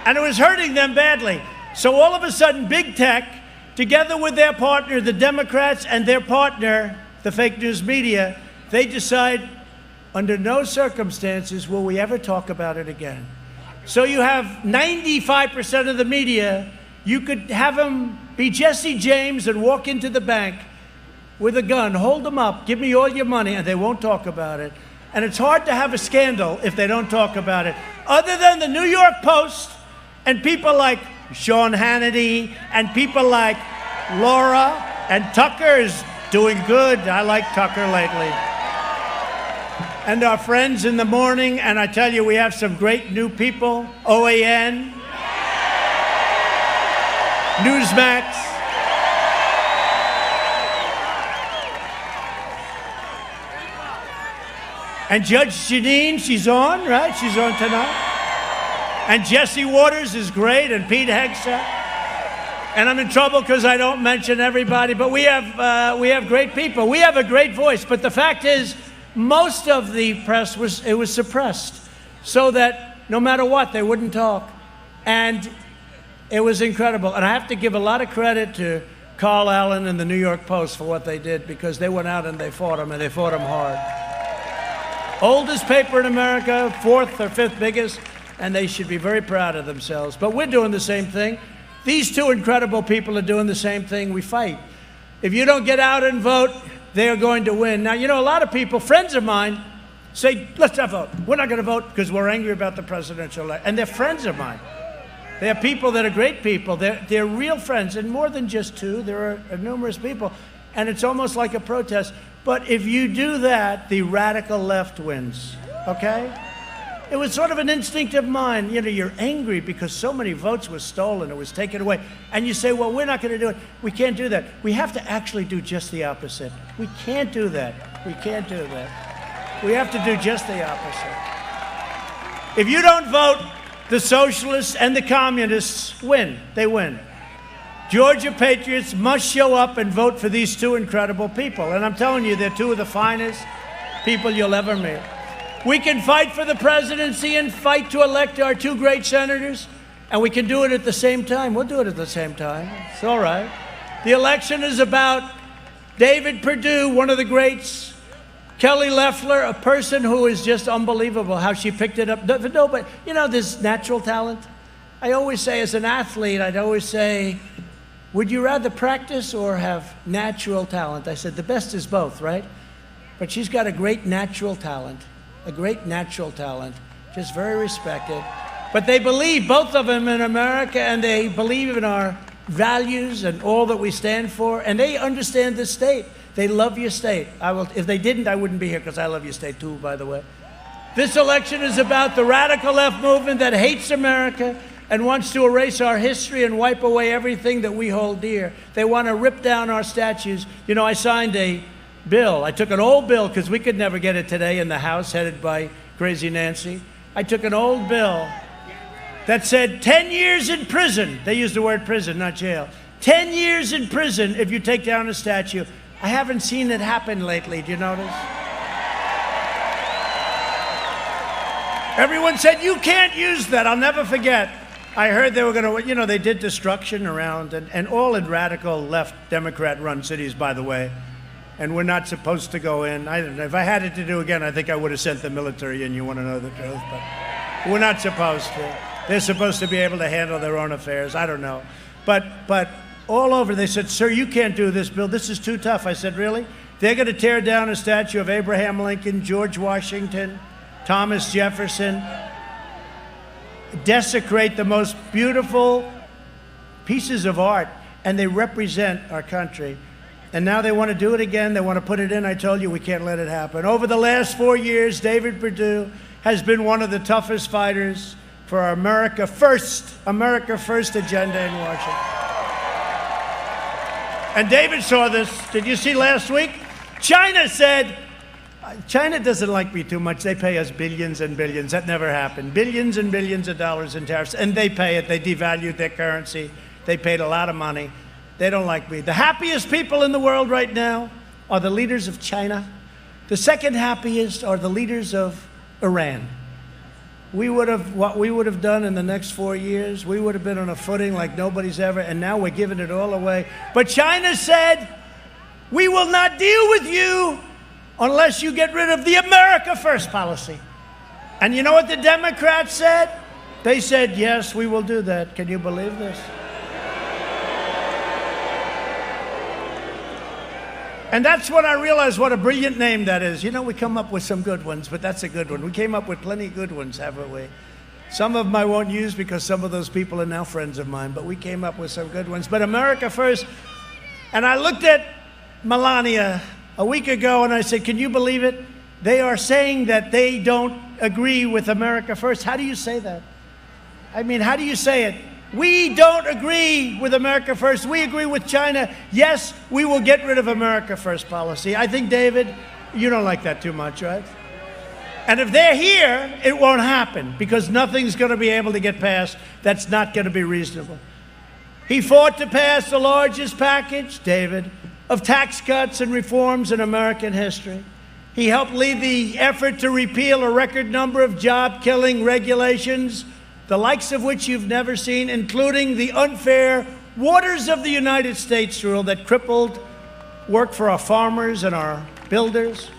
and it was hurting them badly. So all of a sudden, big tech, together with their partner, the Democrats, and their partner, the fake news media, they decide, under no circumstances will we ever talk about it again. So you have 95% of the media, you could have them be Jesse James and walk into the bank with a gun, hold them up, give me all your money, and they won't talk about it. And it's hard to have a scandal if they don't talk about it. Other than the New York Post and people like Sean Hannity and people like Laura, and Tucker is doing good. I like Tucker lately. And our friends in the morning, and I tell you, we have some great new people. OAN, Newsmax. And Judge Jeanine, she's on, right? She's on tonight. And Jesse Waters is great, and Pete Hegseth. And I'm in trouble because I don't mention everybody, but we have great people. We have a great voice, but the fact is, most of the press was suppressed so that no matter what, they wouldn't talk. And It was incredible. And I have to give a lot of credit to Carl Allen and the New York Post for what they did, because they went out and they fought them, and they fought them hard. Oldest paper in America, 4th or 5th biggest, and they should be very proud of themselves. But we're doing the same thing. These two incredible people are doing the same thing. We fight. If you don't get out and vote, they are going to win. Now, you know, a lot of people, friends of mine, say, let's not vote. We're not going to vote because we're angry about the presidential election. And they're friends of mine. They are people that are great people. They're real friends, and more than just two. There are numerous people, and it's almost like a protest. But if you do that, the radical left wins, okay? It was sort of an instinct of mine. You know, you're angry because so many votes were stolen, it was taken away. And you say, well, we're not going to do it. We can't do that. We have to actually do just the opposite. We can't do that. We can't do that. We have to do just the opposite. If you don't vote, the socialists and the communists win. They win. Georgia patriots must show up and vote for these two incredible people. And I'm telling you, they're two of the finest people you'll ever meet. We can fight for the presidency and fight to elect our two great senators, and we can do it at the same time. We'll do it at the same time. It's all right. The election is about David Perdue, one of the greats, Kelly Loeffler, a person who is just unbelievable how she picked it up. No, but you know, there's natural talent. I always say, as an athlete, I'd always say, would you rather practice or have natural talent? I said, the best is both, right? But she's got a great natural talent, just very respected. But they believe, both of them, in America, and they believe in our values and all that we stand for, and they understand this state. They love your state. If they didn't, I wouldn't be here, because I love your state too, by the way. This election is about the radical left movement that hates America and wants to erase our history and wipe away everything that we hold dear. They want to rip down our statues. You know, I signed a bill. I took an old bill, because we could never get it today in the House, headed by Crazy Nancy. I took an old bill that said 10 years in prison. They used the word prison, not jail. 10 years in prison if you take down a statue. I haven't seen it happen lately. Do you notice? Everyone said, you can't use that. I'll never forget. I heard they were going to, you know, they did destruction around, and all in radical left Democrat-run cities, by the way. And we're not supposed to go in. I don't know. If I had it to do again, I think I would have sent the military in. You want to know the truth? But we're not supposed to. They're supposed to be able to handle their own affairs. I don't know. But all over, they said, sir, you can't do this, Bill. This is too tough. I said, really? They're going to tear down a statue of Abraham Lincoln, George Washington, Thomas Jefferson, desecrate the most beautiful pieces of art, and they represent our country. And now they want to do it again. They want to put it in. I told you, we can't let it happen. Over the last 4 years, David Perdue has been one of the toughest fighters for our America First agenda in Washington. And David saw this. Did you see last week? China said, China doesn't like me too much. They pay us billions and billions. That never happened. Billions and billions of dollars in tariffs. And they pay it. They devalued their currency. They paid a lot of money. They don't like me. The happiest people in the world right now are the leaders of China. The second happiest are the leaders of Iran. What we would have done in the next 4 years, we would have been on a footing like nobody's ever, and now we're giving it all away. But China said, we will not deal with you unless you get rid of the America First policy. And you know what the Democrats said? They said, yes, we will do that. Can you believe this? And that's when I realized what a brilliant name that is. You know, we come up with some good ones, but that's a good one. We came up with plenty of good ones, haven't we? Some of them I won't use because some of those people are now friends of mine, but we came up with some good ones. But America First, and I looked at Melania a week ago and I said, can you believe it? They are saying that they don't agree with America First. How do you say that? I mean, how do you say it? We don't agree with America First. We agree with China. Yes, we will get rid of America First policy. I think, David, you don't like that too much, right? And if they're here, it won't happen because nothing's going to be able to get passed that's not going to be reasonable. He fought to pass the largest package, David, of tax cuts and reforms in American history. He helped lead the effort to repeal a record number of job-killing regulations the likes of which you've never seen, including the unfair Waters of the United States rule that crippled work for our farmers and our builders.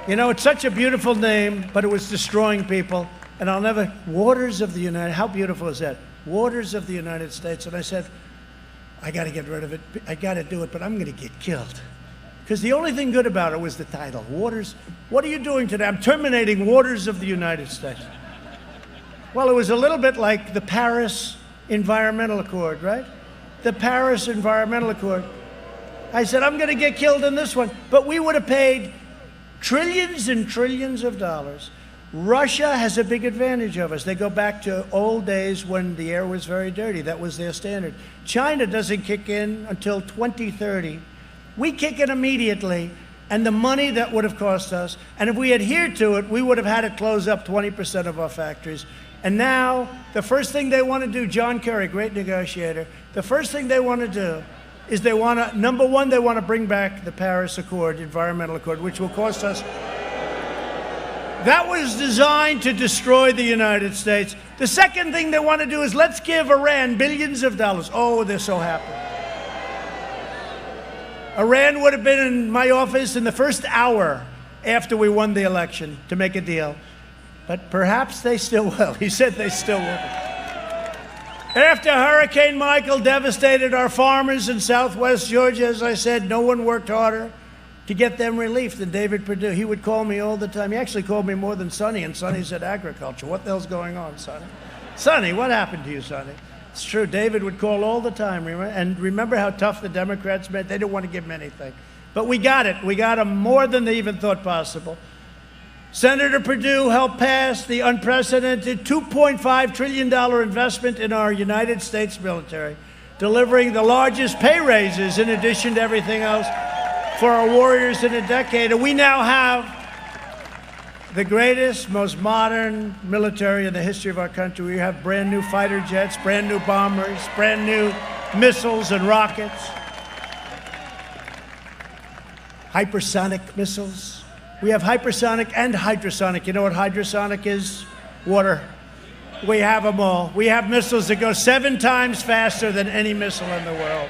You know, it's such a beautiful name, but it was destroying people. And I'll never, Waters of the United, how beautiful is that? Waters of the United States. And I said, I got to get rid of it. I got to do it, but I'm going to get killed. Because the only thing good about it was the title, Waters. What are you doing today? I'm terminating Waters of the United States. Well, it was a little bit like the Paris Environmental Accord, right? The Paris Environmental Accord. I said, I'm going to get killed in this one. But we would have paid trillions and trillions of dollars. Russia has a big advantage of us. They go back to old days when the air was very dirty. That was their standard. China doesn't kick in until 2030. We kick in immediately, and the money that would have cost us, and if we adhered to it, we would have had to close up 20% of our factories. And now, the first thing they want to do, John Kerry, great negotiator, the first thing they want to do is they want to, number one, they want to bring back the Paris Accord, Environmental Accord, which will cost us. That was designed to destroy the United States. The second thing they want to do is let's give Iran billions of dollars. Oh, they're so happy. Iran would have been in my office in the first hour after we won the election to make a deal. But perhaps they still will. He said they still will. After Hurricane Michael devastated our farmers in southwest Georgia, as I said, no one worked harder to get them relief than David Perdue. He would call me all the time. He actually called me more than Sonny, and Sonny said agriculture. What the hell's going on, Sonny? Sonny, what happened to you, Sonny? It's true. David would call all the time. And remember how tough the Democrats made? They didn't want to give him anything. But we got it. We got him more than they even thought possible. Senator Perdue helped pass the unprecedented $2.5 trillion investment in our United States military, delivering the largest pay raises in addition to everything else for our warriors in a decade. And we now have the greatest, most modern military in the history of our country. We have brand new fighter jets, brand new bombers, brand new missiles and rockets, hypersonic missiles. We have hypersonic and hydrosonic. You know what hydrosonic is? Water. We have them all. We have missiles that go 7 times faster than any missile in the world.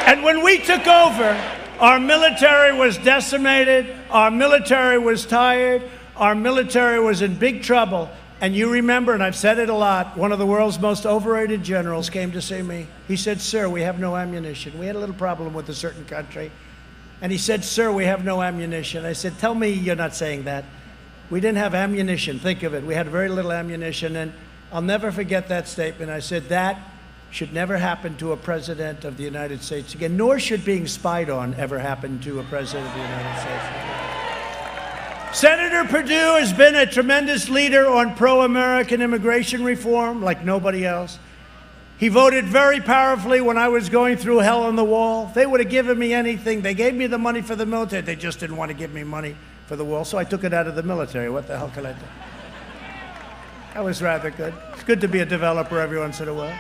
And when we took over, our military was decimated, our military was tired, our military was in big trouble. And you remember, and I've said it a lot, one of the world's most overrated generals came to see me. He said, sir, we have no ammunition. We had a little problem with a certain country. And he said, sir, we have no ammunition. I said, tell me you're not saying that. We didn't have ammunition. Think of it. We had very little ammunition. And I'll never forget that statement. I said, that should never happen to a president of the United States again, nor should being spied on ever happen to a president of the United States again. Senator Perdue has been a tremendous leader on pro-American immigration reform like nobody else. He voted very powerfully when I was going through hell on the wall. They would have given me anything. They gave me the money for the military. They just didn't want to give me money for the wall, so I took it out of the military. What the hell could I do? That was rather good. It's good to be a developer every once in a while.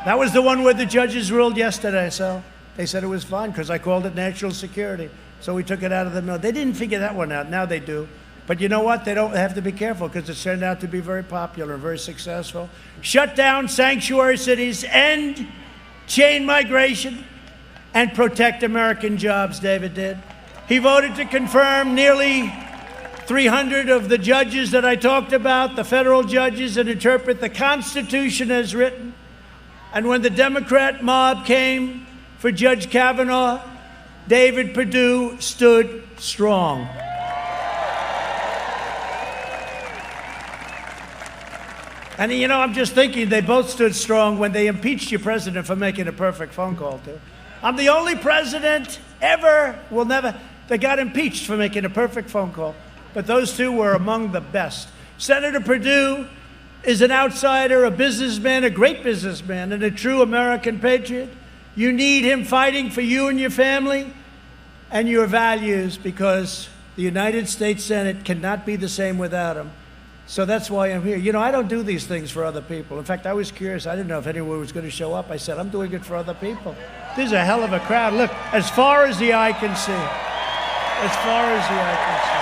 That was the one where the judges ruled yesterday, so they said it was fine because I called it national security. So we took it out of the mill. They didn't figure that one out. Now they do. But you know what? They don't have to be careful because it's turned out to be very popular and very successful. Shut down sanctuary cities, end chain migration, and protect American jobs, David did. He voted to confirm nearly 300 of the judges that I talked about, the federal judges, and interpret the Constitution as written. And when the Democrat mob came for Judge Kavanaugh, David Perdue stood strong. And you know, I'm just thinking they both stood strong when they impeached your president for making a perfect phone call, too. I'm the only president ever, that got impeached for making a perfect phone call. But those two were among the best. Senator Perdue is an outsider, a businessman, a great businessman, and a true American patriot. You need him fighting for you and your family and your values because the United States Senate cannot be the same without him. So that's why I'm here. You know, I don't do these things for other people. In fact, I was curious. I didn't know if anyone was going to show up. I said, I'm doing it for other people. This is a hell of a crowd. Look, as far as the eye can see. As far as the eye can see.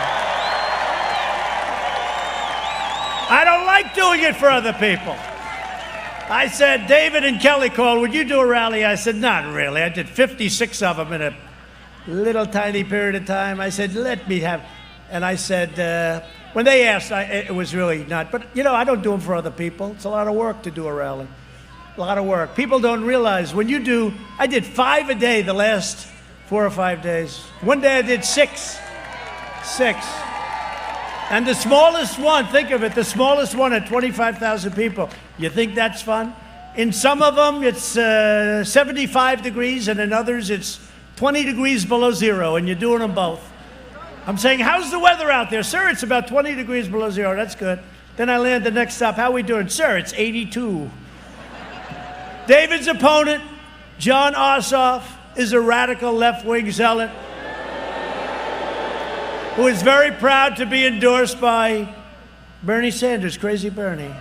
I don't like doing it for other people. I said, David and Kelly called, would you do a rally? I said, not really. I did 56 of them in a little tiny period of time. I said, let me have, and I said, when they asked, it was really not, but you know, I don't do them for other people. It's a lot of work to do a rally. A lot of work. People don't realize when you do, I did 5 a day the last 4 or 5 days. One day I did 6. And the smallest one, think of it, the smallest one at 25,000 people. You think that's fun? In some of them, it's 75 degrees, and in others, it's 20 degrees below zero, and you're doing them both. I'm saying, how's the weather out there? Sir, it's about 20 degrees below zero. That's good. Then I land the next stop. How are we doing? Sir, it's 82. David's opponent, Jon Ossoff, is a radical left-wing zealot who is very proud to be endorsed by Bernie Sanders, Crazy Bernie.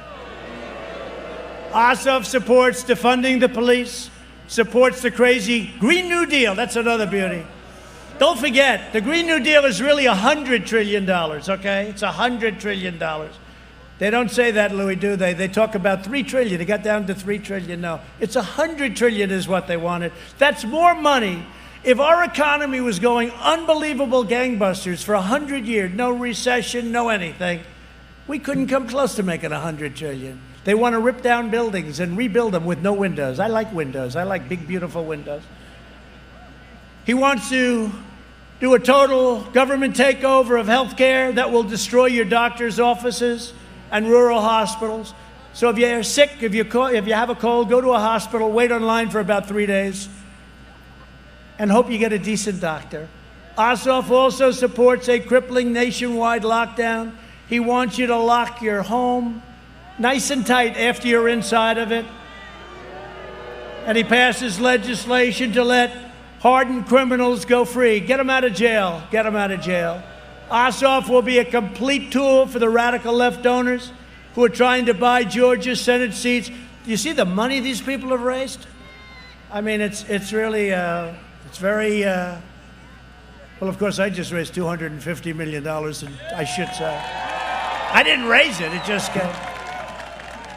Ossoff supports defunding the police, supports the crazy Green New Deal. That's another beauty. Don't forget, the Green New Deal is really $100 trillion, okay? It's $100 trillion. They don't say that, Louis, do they? They talk about $3 trillion. It got down to $3 trillion. No, it's $100 trillion is what they wanted. That's more money. If our economy was going unbelievable gangbusters for 100 years, no recession, no anything, we couldn't come close to making $100 trillion. They want to rip down buildings and rebuild them with no windows. I like windows. I like big, beautiful windows. He wants to do a total government takeover of health care that will destroy your doctor's offices and rural hospitals. So if you're sick, if you have a cold, go to a hospital, wait online for about 3 days, and hope you get a decent doctor. Ossoff also supports a crippling nationwide lockdown. He wants you to lock your home nice and tight after you're inside of it. And he passes legislation to let hardened criminals go free. Get them out of jail. Get them out of jail. Ossoff will be a complete tool for the radical left donors who are trying to buy Georgia's Senate seats. Do you see the money these people have raised? I mean, it's really, it's very, well, of course, I just raised $250 million, and I should say. I didn't raise it, it just came.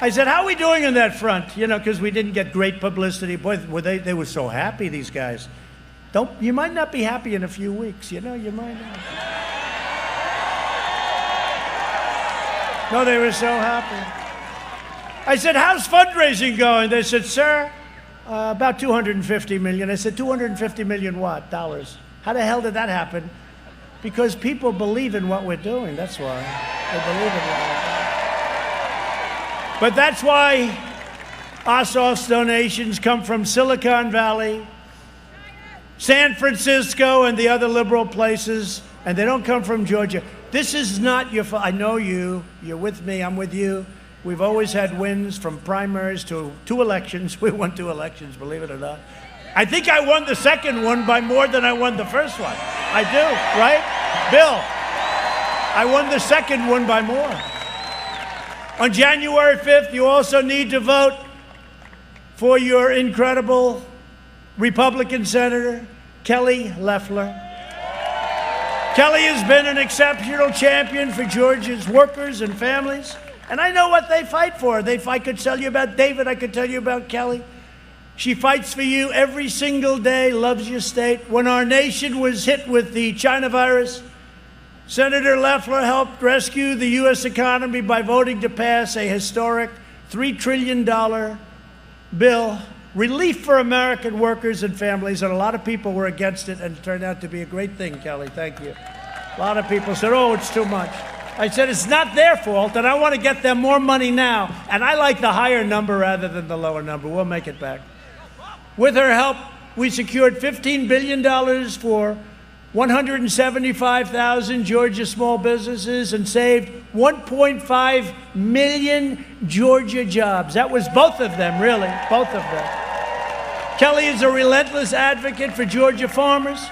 I said, how are we doing on that front? You know, because we didn't get great publicity. Boy, they were so happy, these guys. You might not be happy in a few weeks, you know, you might not. No, they were so happy. I said, how's fundraising going? They said, sir, about 250 million. I said, 250 million what? Dollars. How the hell did that happen? Because people believe in what we're doing, that's why. They believe in what we're doing. But that's why Ossoff's donations come from Silicon Valley, San Francisco, and the other liberal places, and they don't come from Georgia. This is not your fault. I know you. You're with me. I'm with you. We've always had wins from primaries to 2 elections. We won 2 elections, believe it or not. I think I won the second one by more than I won the first one. I do, right? Bill, I won the second one by more. On January 5th, you also need to vote for your incredible Republican Senator, Kelly Loeffler. Kelly has been an exceptional champion for Georgia's workers and families, and I know what they fight for. I could tell you about David, I could tell you about Kelly. She fights for you every single day, loves your state. When our nation was hit with the China virus, Senator Loeffler helped rescue the U.S. economy by voting to pass a historic $3 trillion bill, relief for American workers and families, and a lot of people were against it, and it turned out to be a great thing, Kelly. Thank you. A lot of people said, oh, it's too much. I said, it's not their fault, and I want to get them more money now, and I like the higher number rather than the lower number. We'll make it back. With her help, we secured $15 billion for 175,000 Georgia small businesses and saved 1.5 million Georgia jobs. That was both of them, really, both of them. Kelly is a relentless advocate for Georgia farmers,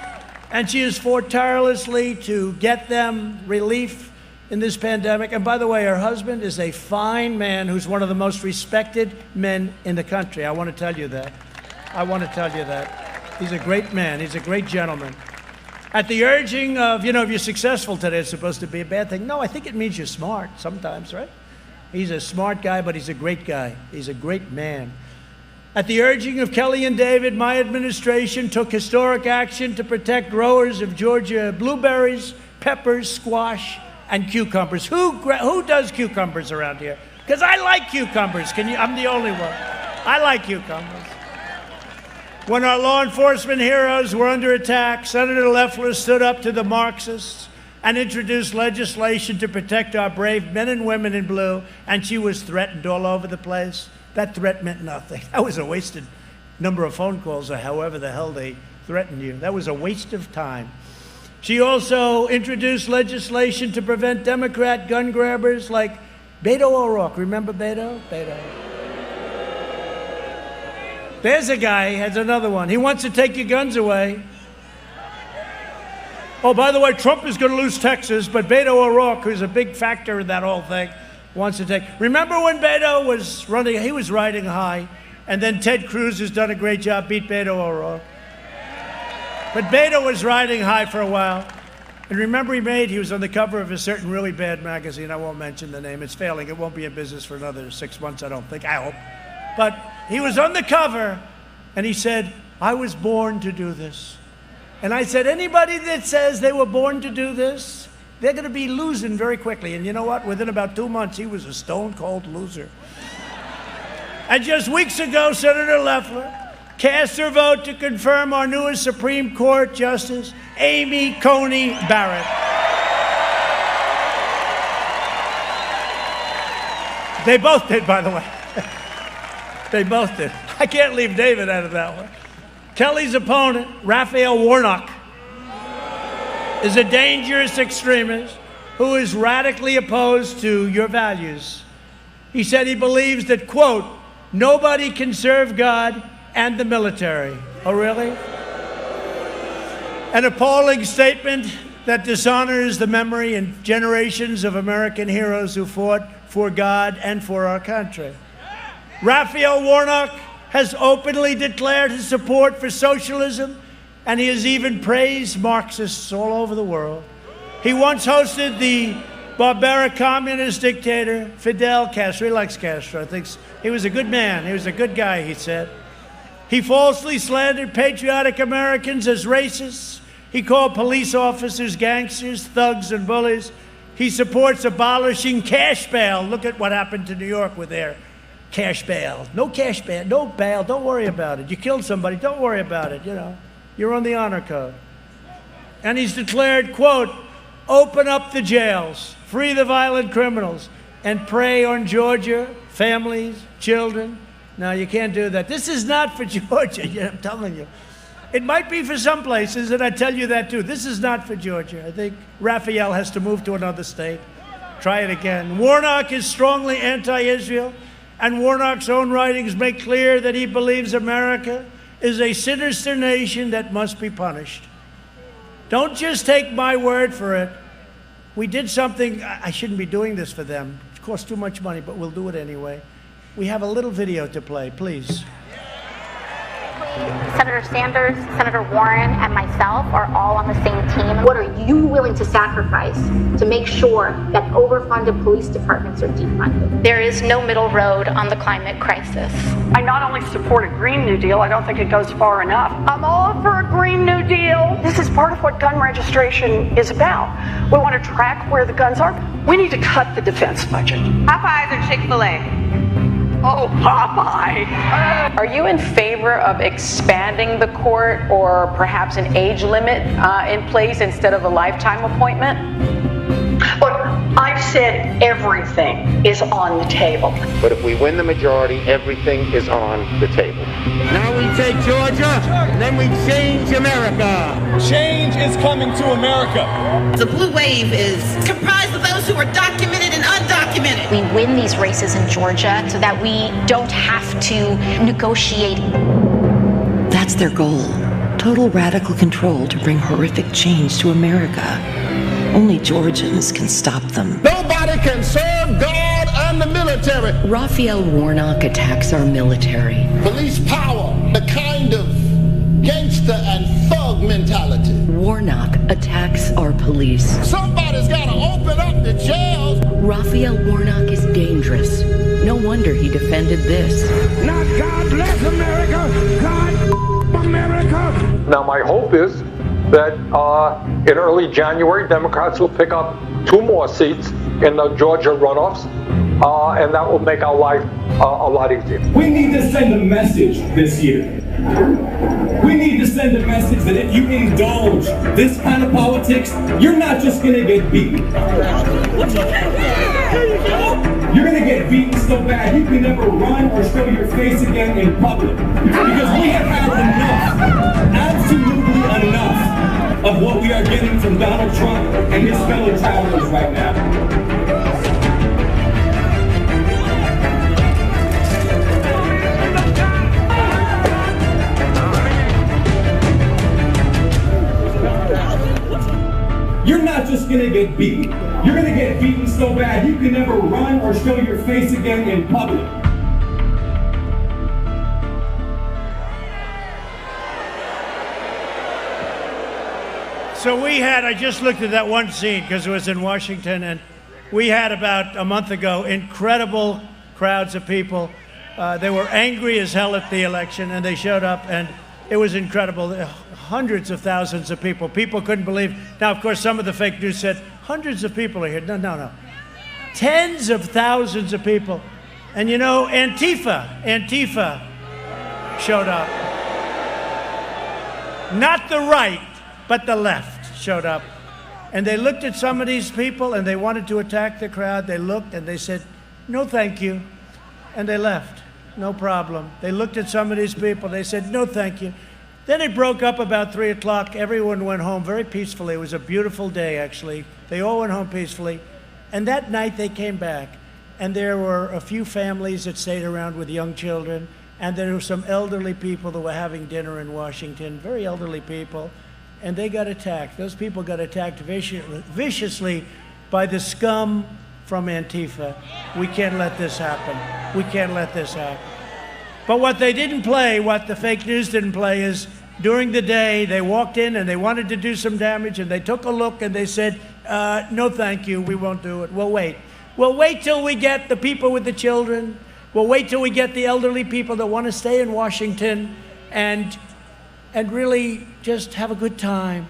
and she has fought tirelessly to get them relief in this pandemic. And by the way, her husband is a fine man who's one of the most respected men in the country. I want to tell you that. I want to tell you that. He's a great man. He's a great gentleman. At the urging of, if you're successful today, it's supposed to be a bad thing. No, I think it means you're smart sometimes, right? He's a smart guy, but he's a great guy. He's a great man. At the urging of Kelly and David, my administration took historic action to protect growers of Georgia blueberries, peppers, squash, and cucumbers. Who does cucumbers around here? Because I like cucumbers. I'm the only one. I like cucumbers. When our law enforcement heroes were under attack, Senator Loeffler stood up to the Marxists and introduced legislation to protect our brave men and women in blue, and she was threatened all over the place. That threat meant nothing. That was a wasted number of phone calls, or however the hell they threatened you. That was a waste of time. She also introduced legislation to prevent Democrat gun grabbers like Beto O'Rourke. Remember Beto? Beto. There's a guy, has another one. He wants to take your guns away. Oh, by the way, Trump is going to lose Texas, but Beto O'Rourke, who's a big factor in that whole thing, wants to take. Remember when Beto was running, he was riding high, and then Ted Cruz, who's done a great job, beat Beto O'Rourke. But Beto was riding high for a while. And remember he was on the cover of a certain really bad magazine. I won't mention the name. It's failing. It won't be in business for another 6 months, I don't think. I hope. But he was on the cover, and he said, I was born to do this. And I said, anybody that says they were born to do this, they're going to be losing very quickly. And you know what? Within about 2 months, he was a stone-cold loser. And just weeks ago, Senator Loeffler cast her vote to confirm our newest Supreme Court Justice, Amy Coney Barrett. They both did, by the way. They both did. I can't leave David out of that one. Kelly's opponent, Raphael Warnock, is a dangerous extremist who is radically opposed to your values. He said he believes that, quote, nobody can serve God and the military. Oh, really? An appalling statement that dishonors the memory and generations of American heroes who fought for God and for our country. Raphael Warnock has openly declared his support for socialism, and he has even praised Marxists all over the world. He once hosted the barbaric communist dictator Fidel Castro. He likes Castro. Thinks he was a good man. He was a good guy, he said. He falsely slandered patriotic Americans as racists. He called police officers gangsters, thugs, and bullies. He supports abolishing cash bail. Look at what happened to New York with their cash bail. No cash bail, no bail, don't worry about it. You killed somebody, don't worry about it, You're on the honor code. And he's declared, quote, open up the jails, free the violent criminals, and prey on Georgia, families, children. No, you can't do that. This is not for Georgia, I'm telling you. It might be for some places, and I tell you that too. This is not for Georgia. I think Raphael has to move to another state. Try it again. Warnock is strongly anti-Israel, and Warnock's own writings make clear that he believes America is a sinister nation that must be punished. Don't just take my word for it. We did something, I shouldn't be doing this for them. It costs too much money, but we'll do it anyway. We have a little video to play, please. Senator Sanders, Senator Warren, and myself are all on the same team. What are you willing to sacrifice to make sure that overfunded police departments are defunded? There is no middle road on the climate crisis. I not only support a Green New Deal, I don't think it goes far enough. I'm all for a Green New Deal. This is part of what gun registration is about. We want to track where the guns are. We need to cut the defense budget. Popeyes or Chick-fil-A? Oh, Popeye! Are you in favor of expanding the court or perhaps an age limit in place instead of a lifetime appointment? Look, I've said everything is on the table. But if we win the majority, everything is on the table. Now we take Georgia, and then we change America. Change is coming to America. The blue wave is comprised of those who are documented and undocumented. We win these races in Georgia so that we don't have to negotiate. That's their goal. Total radical control to bring horrific change to America. Only Georgians can stop them. Nobody can serve God and the military. Raphael Warnock attacks our military. Police power, the kind of gangster and thug mentality. Warnock attacks our police. Somebody's got to open up the jails. Raphael Warnock is dangerous. No wonder he defended this. Not God bless America, God America. Now my hope is that in early January, Democrats will pick up 2 more seats in the Georgia runoffs, and that will make our life a lot easier. We need to send a message this year. We need to send a message that if you indulge this kind of politics, you're not just going to get beaten. You're going to get beaten so bad you can never run or show your face again in public. Because we have had enough, absolutely enough, of what we are getting from Donald Trump and his fellow travelers right now. You're not just going to get beaten. You're going to get beaten so bad you can never run or show your face again in public. So I just looked at that one scene because it was in Washington, and we had about a month ago incredible crowds of people. They were angry as hell at the election, and they showed up, and it was incredible. Hundreds of thousands of people. People couldn't believe. Now, of course, some of the fake news said hundreds of people are here. No. Tens of thousands of people. And you know, Antifa showed up. Not the right, but the left showed up. And they looked at some of these people and they wanted to attack the crowd. They looked and they said, no, thank you. And they left. No problem. They looked at some of these people. They said, no, thank you. Then it broke up about 3 o'clock. Everyone went home very peacefully. It was a beautiful day, actually. They all went home peacefully. And that night they came back. And there were a few families that stayed around with young children. And there were some elderly people that were having dinner in Washington, very elderly people. And they got attacked. Those people got attacked viciously by the scum from Antifa. We can't let this happen. We can't let this happen. But what they didn't play, what the fake news didn't play, is during the day they walked in and they wanted to do some damage and they took a look and they said, no thank you, we won't do it. We'll wait. We'll wait till we get the people with the children. We'll wait till we get the elderly people that want to stay in Washington and really just have a good time.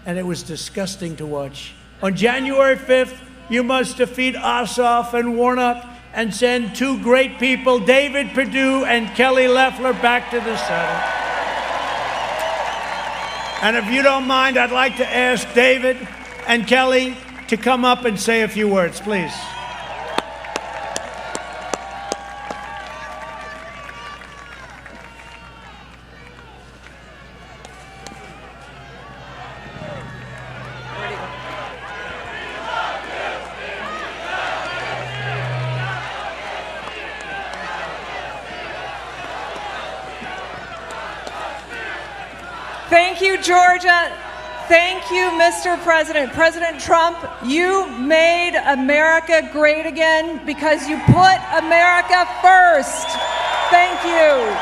And it was disgusting to watch. On January 5th, you must defeat Ossoff and Warnock and send 2 great people, David Perdue and Kelly Loeffler, back to the Senate. And if you don't mind, I'd like to ask David and Kelly to come up and say a few words, please. Thank you, Georgia. Thank you, Mr. President. President Trump, you made America great again because you put America first. Thank you.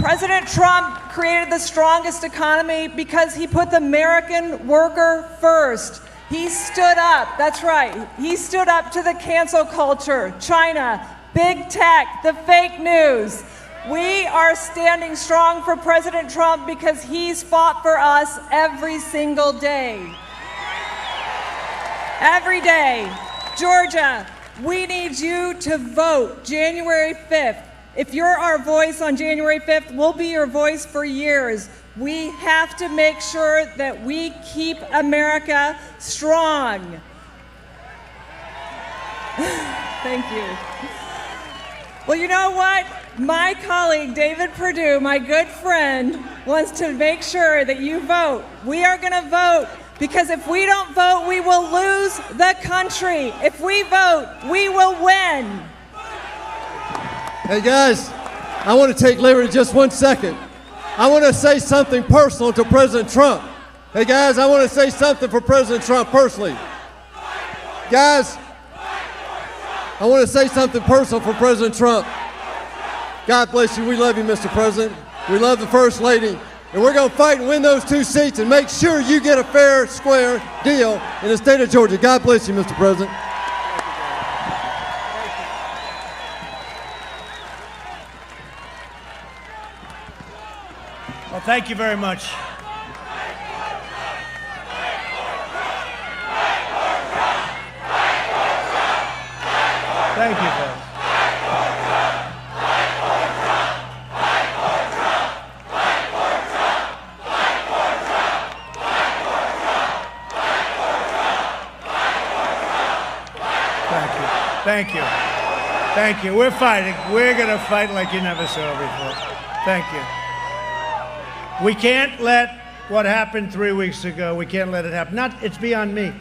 President Trump created the strongest economy because he put the American worker first. He stood up, that's right, he stood up to the cancel culture, China, big tech, the fake news. We are standing strong for President Trump because he's fought for us every single day. Every day. Georgia, we need you to vote January 5th. If you're our voice on January 5th, we'll be your voice for years. We have to make sure that we keep America strong. Thank you. Well, you know what? My colleague, David Perdue, my good friend, wants to make sure that you vote. We are going to vote because if we don't vote, we will lose the country. If we vote, we will win. Hey guys, I want to take liberty just 1 second. I want to say something personal to President Trump. Hey guys, I want to say something for President Trump personally. Guys, I want to say something personal for President Trump. God bless you. We love you, Mr. President. We love the First Lady. And we're going to fight and win those 2 seats and make sure you get a fair, square deal in the state of Georgia. God bless you, Mr. President. Well, thank you very much. Thank you, folks. Thank you. Thank you. We're fighting. We're going to fight like you never saw before. Thank you. We can't let what happened 3 weeks ago, we can't let it happen. It's beyond me.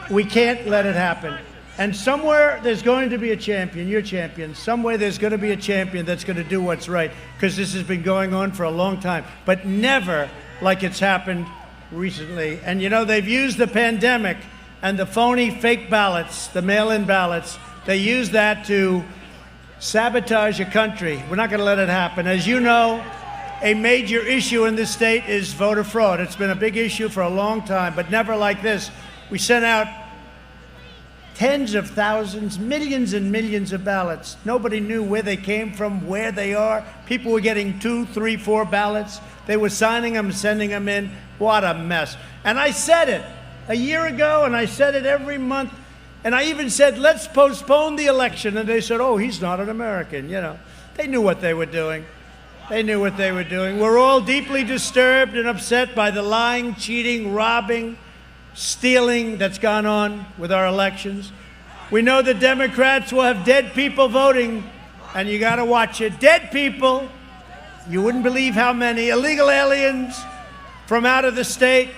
We can't let it happen. And somewhere there's going to be a champion, your champion. Somewhere there's going to be a champion that's going to do what's right, because this has been going on for a long time, but never like it's happened recently. And you know, they've used the pandemic and the phony fake ballots, the mail-in ballots, they use that to sabotage a country. We're not going to let it happen. As you know, a major issue in this state is voter fraud. It's been a big issue for a long time, but never like this. We sent out tens of thousands, millions and millions of ballots. Nobody knew where they came from, where they are. People were getting 2, 3, 4 ballots. They were signing them, sending them in. What a mess. And I said it a year ago, and I said it every month. And I even said, let's postpone the election. And they said, oh, he's not an American. You know, they knew what they were doing. They knew what they were doing. We're all deeply disturbed and upset by the lying, cheating, robbing, stealing that's gone on with our elections. We know the Democrats will have dead people voting, and you got to watch it. Dead people, you wouldn't believe how many, illegal aliens from out of the state,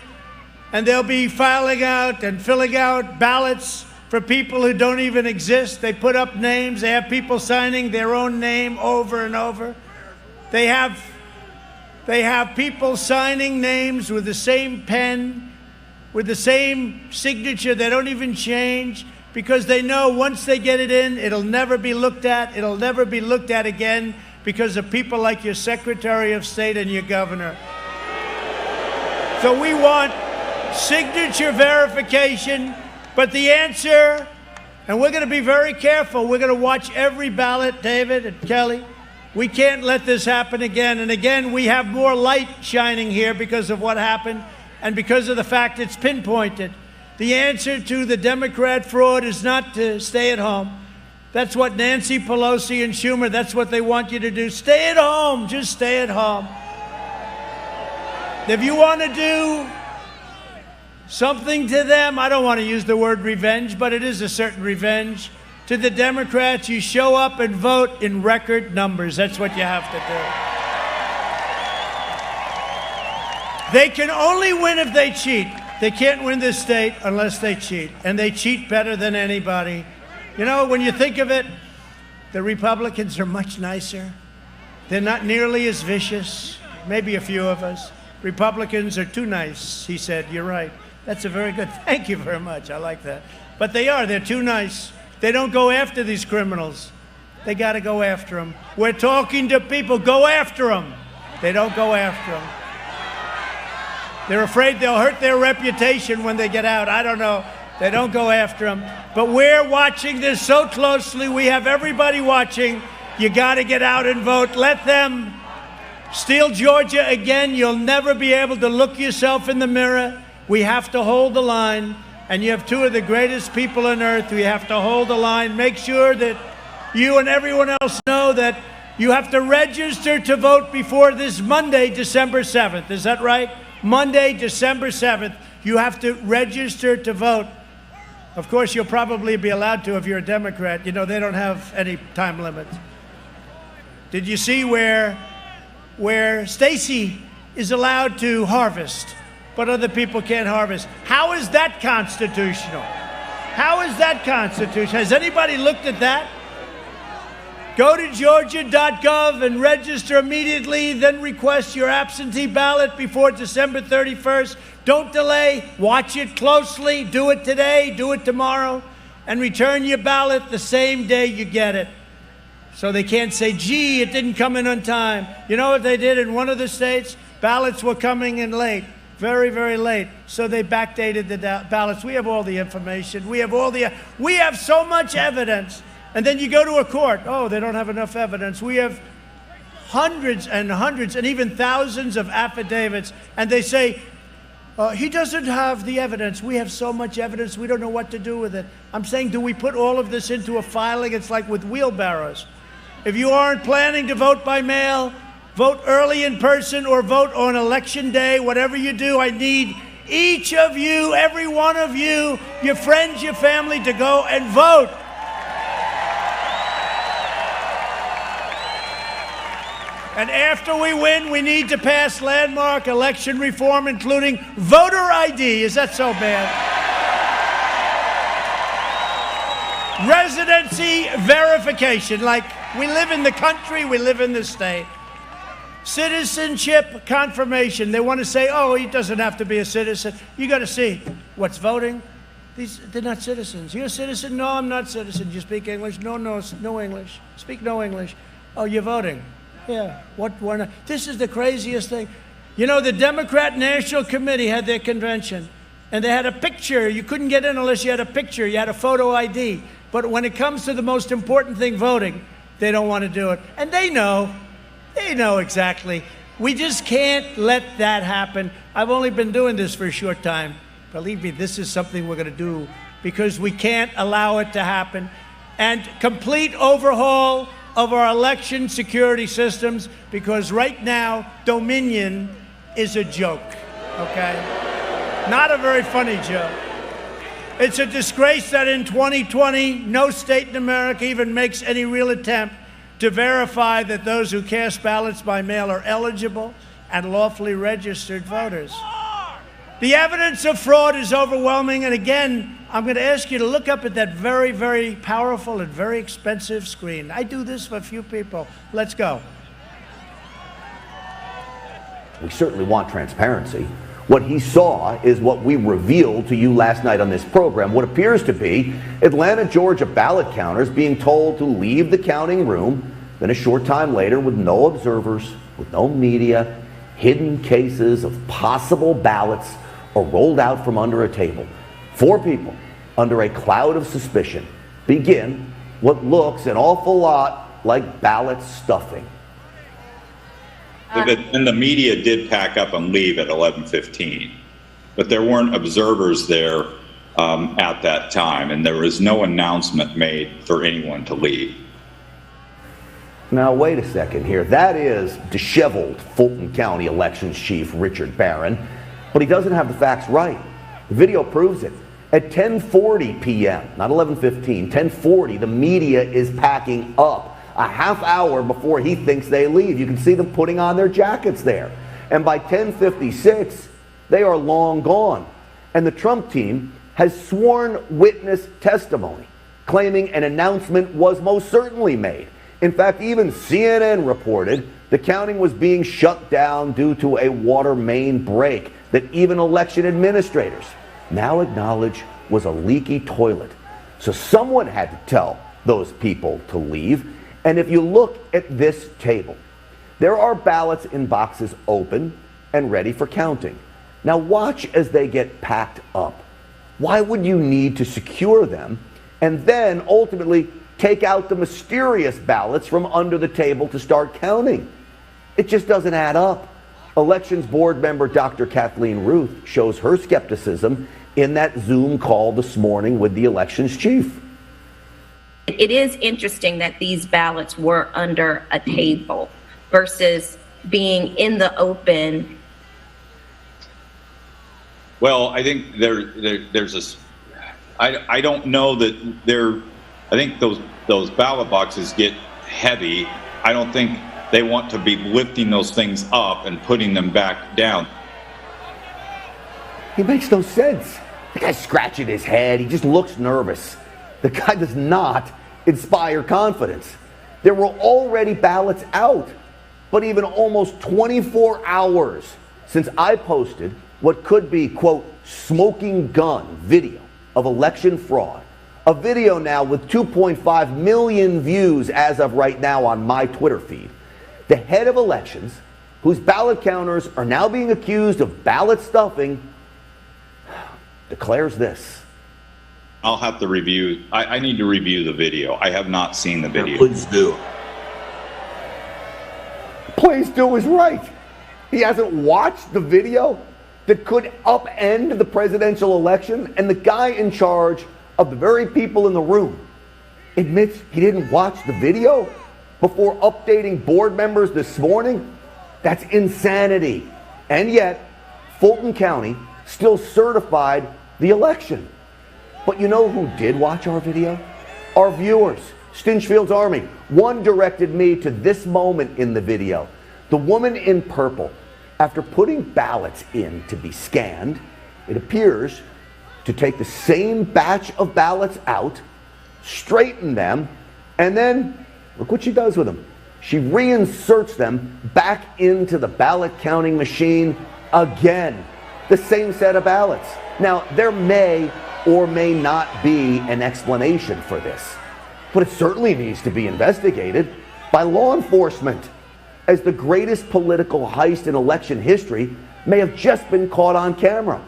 and they'll be filing out and filling out ballots for people who don't even exist. They put up names. They have people signing their own name over and over. They have people signing names with the same pen, with the same signature. They don't even change, because they know once they get it in, it'll never be looked at. It'll never be looked at again because of people like your Secretary of State and your governor. So we want signature verification. But the answer, and we're going to be very careful, we're going to watch every ballot, David and Kelly. We can't let this happen again. And again, we have more light shining here because of what happened and because of the fact it's pinpointed. The answer to the Democrat fraud is not to stay at home. That's what Nancy Pelosi and Schumer, that's what they want you to do. Stay at home, just stay at home. If you want to do something to them, I don't want to use the word revenge, but it is a certain revenge. To the Democrats, you show up and vote in record numbers. That's what you have to do. They can only win if they cheat. They can't win this state unless they cheat, and they cheat better than anybody. You know, when you think of it, the Republicans are much nicer. They're not nearly as vicious, maybe a few of us. Republicans are too nice, he said. You're right. That's a very good, thank you very much. I like that. But they're too nice. They don't go after these criminals. They got to go after them. We're talking to people, go after them. They don't go after them. They're afraid they'll hurt their reputation when they get out. I don't know. They don't go after them. But we're watching this so closely. We have everybody watching. You got to get out and vote. Let them steal Georgia again. You'll never be able to look yourself in the mirror. We have to hold the line. And you have two of the greatest people on earth. We have to hold the line. Make sure that you and everyone else know that you have to register to vote before this Monday, December 7th. Is that right? Monday, December 7th. You have to register to vote. Of course, you'll probably be allowed to if you're a Democrat. You know, they don't have any time limits. Did you see where Stacey is allowed to harvest, but other people can't harvest? How is that constitutional? How is that constitutional? Has anybody looked at that? Go to georgia.gov and register immediately, then request your absentee ballot before December 31st. Don't delay. Watch it closely. Do it today. Do it tomorrow. And return your ballot the same day you get it. So they can't say, gee, it didn't come in on time. You know what they did in one of the states? Ballots were coming in late. Very, very late. So they backdated the ballots. We have all the information. We have so much evidence. And then you go to a court. Oh, they don't have enough evidence. We have hundreds and hundreds and even thousands of affidavits. And they say, he doesn't have the evidence. We have so much evidence, we don't know what to do with it. I'm saying, do we put all of this into a filing? It's like with wheelbarrows. If you aren't planning to vote by mail, vote early in person or vote on election day, whatever you do, I need each of you, every one of you, your friends, your family, to go and vote. And after we win, we need to pass landmark election reform, including voter ID. Is that so bad? Residency verification, like we live in the country, we live in the state. Citizenship confirmation. They want to say, oh, he doesn't have to be a citizen. You got to see what's voting. They're not citizens. You're a citizen? No, I'm not a citizen. You speak English? No, no English. Speak no English. Oh, you're voting. Yeah, why not? This is the craziest thing. You know, the Democrat National Committee had their convention, and they had a picture. You couldn't get in unless you had a picture. You had a photo ID. But when it comes to the most important thing, voting, they don't want to do it. And they know exactly. We just can't let that happen. I've only been doing this for a short time. Believe me, this is something we're going to do because we can't allow it to happen. And complete overhaul of our election security systems, because right now, Dominion is a joke, okay? Not a very funny joke. It's a disgrace that in 2020, no state in America even makes any real attempt to verify that those who cast ballots by mail are eligible and lawfully registered voters. The evidence of fraud is overwhelming, and again, I'm going to ask you to look up at that very, very powerful and very expensive screen. I do this for a few people. Let's go. We certainly want transparency. What he saw is what we revealed to you last night on this program, what appears to be Atlanta, Georgia ballot counters being told to leave the counting room, then a short time later, with no observers, with no media, hidden cases of possible ballots are rolled out from under a table. 4 people, under a cloud of suspicion, begin what looks an awful lot like ballot stuffing. And the media did pack up and leave at 11:15, but there weren't observers there at that time, and there was no announcement made for anyone to leave. Now, wait a second here. That is disheveled Fulton County Elections Chief Richard Barron, but he doesn't have the facts right. The video proves it. At 10:40 p.m., not 11:15, 10:40, the media is packing up. A half hour before he thinks they leave. You can see them putting on their jackets there. And by 10:56, they are long gone. And the Trump team has sworn witness testimony, claiming an announcement was most certainly made. In fact, even CNN reported the counting was being shut down due to a water main break that even election administrators now acknowledge was a leaky toilet. So someone had to tell those people to leave. And if you look at this table, there are ballots in boxes open and ready for counting. Now watch as they get packed up. Why would you need to secure them and then ultimately take out the mysterious ballots from under the table to start counting? It just doesn't add up. Elections Board member Dr. Kathleen Ruth shows her skepticism in that Zoom call this morning with the elections chief. It is interesting that these ballots were under a table versus being in the open. Well, I think there's this. I don't know that I think those ballot boxes get heavy. I don't think they want to be lifting those things up and putting them back down. He makes no sense. The guy's scratching his head. He just looks nervous. The guy does not inspire confidence. There were already ballots out, but even almost 24 hours since I posted what could be, quote, smoking gun video of election fraud. A video now with 2.5 million views as of right now on my Twitter feed. The head of elections, whose ballot counters are now being accused of ballot stuffing, declares this. I'll have to review. I need to review the video. I have not seen the video. Please do. Please do is right. He hasn't watched the video that could upend the presidential election, and the guy in charge of the very people in the room admits he didn't watch the video before updating board members this morning. That's insanity. And yet, Fulton County still certified the election. But you know who did watch our video? Our viewers, Stinchfield's Army. One directed me to this moment in the video. The woman in purple, after putting ballots in to be scanned, it appears to take the same batch of ballots out, straighten them, and then look what she does with them. She reinserts them back into the ballot counting machine again. The same set of ballots. Now, there may or may not be an explanation for this, but it certainly needs to be investigated by law enforcement, as the greatest political heist in election history may have just been caught on camera.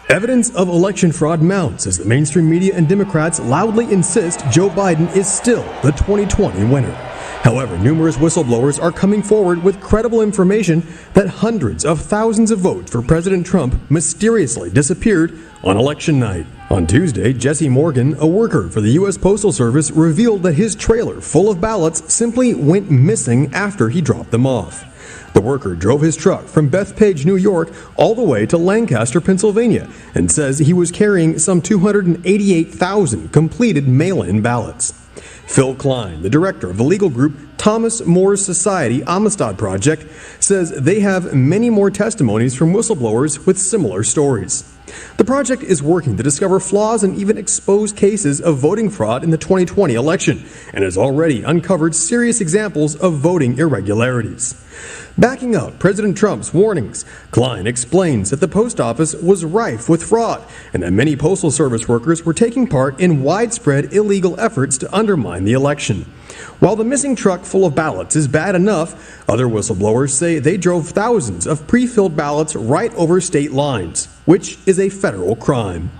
Evidence of election fraud mounts as the mainstream media and Democrats loudly insist Joe Biden is still the 2020 winner. However, numerous whistleblowers are coming forward with credible information that hundreds of thousands of votes for President Trump mysteriously disappeared on election night. On Tuesday, Jesse Morgan, a worker for the U.S. Postal Service, revealed that his trailer full of ballots simply went missing after he dropped them off. The worker drove his truck from Bethpage, New York, all the way to Lancaster, Pennsylvania, and says he was carrying some 288,000 completed mail-in ballots. Phil Klein, the director of the legal group Thomas More Society Amistad Project, says they have many more testimonies from whistleblowers with similar stories. The project is working to discover flaws and even expose cases of voting fraud in the 2020 election, and has already uncovered serious examples of voting irregularities. Backing up President Trump's warnings, Klein explains that the post office was rife with fraud and that many Postal Service workers were taking part in widespread illegal efforts to undermine the election. While the missing truck full of ballots is bad enough, other whistleblowers say they drove thousands of pre-filled ballots right over state lines, which is a federal crime.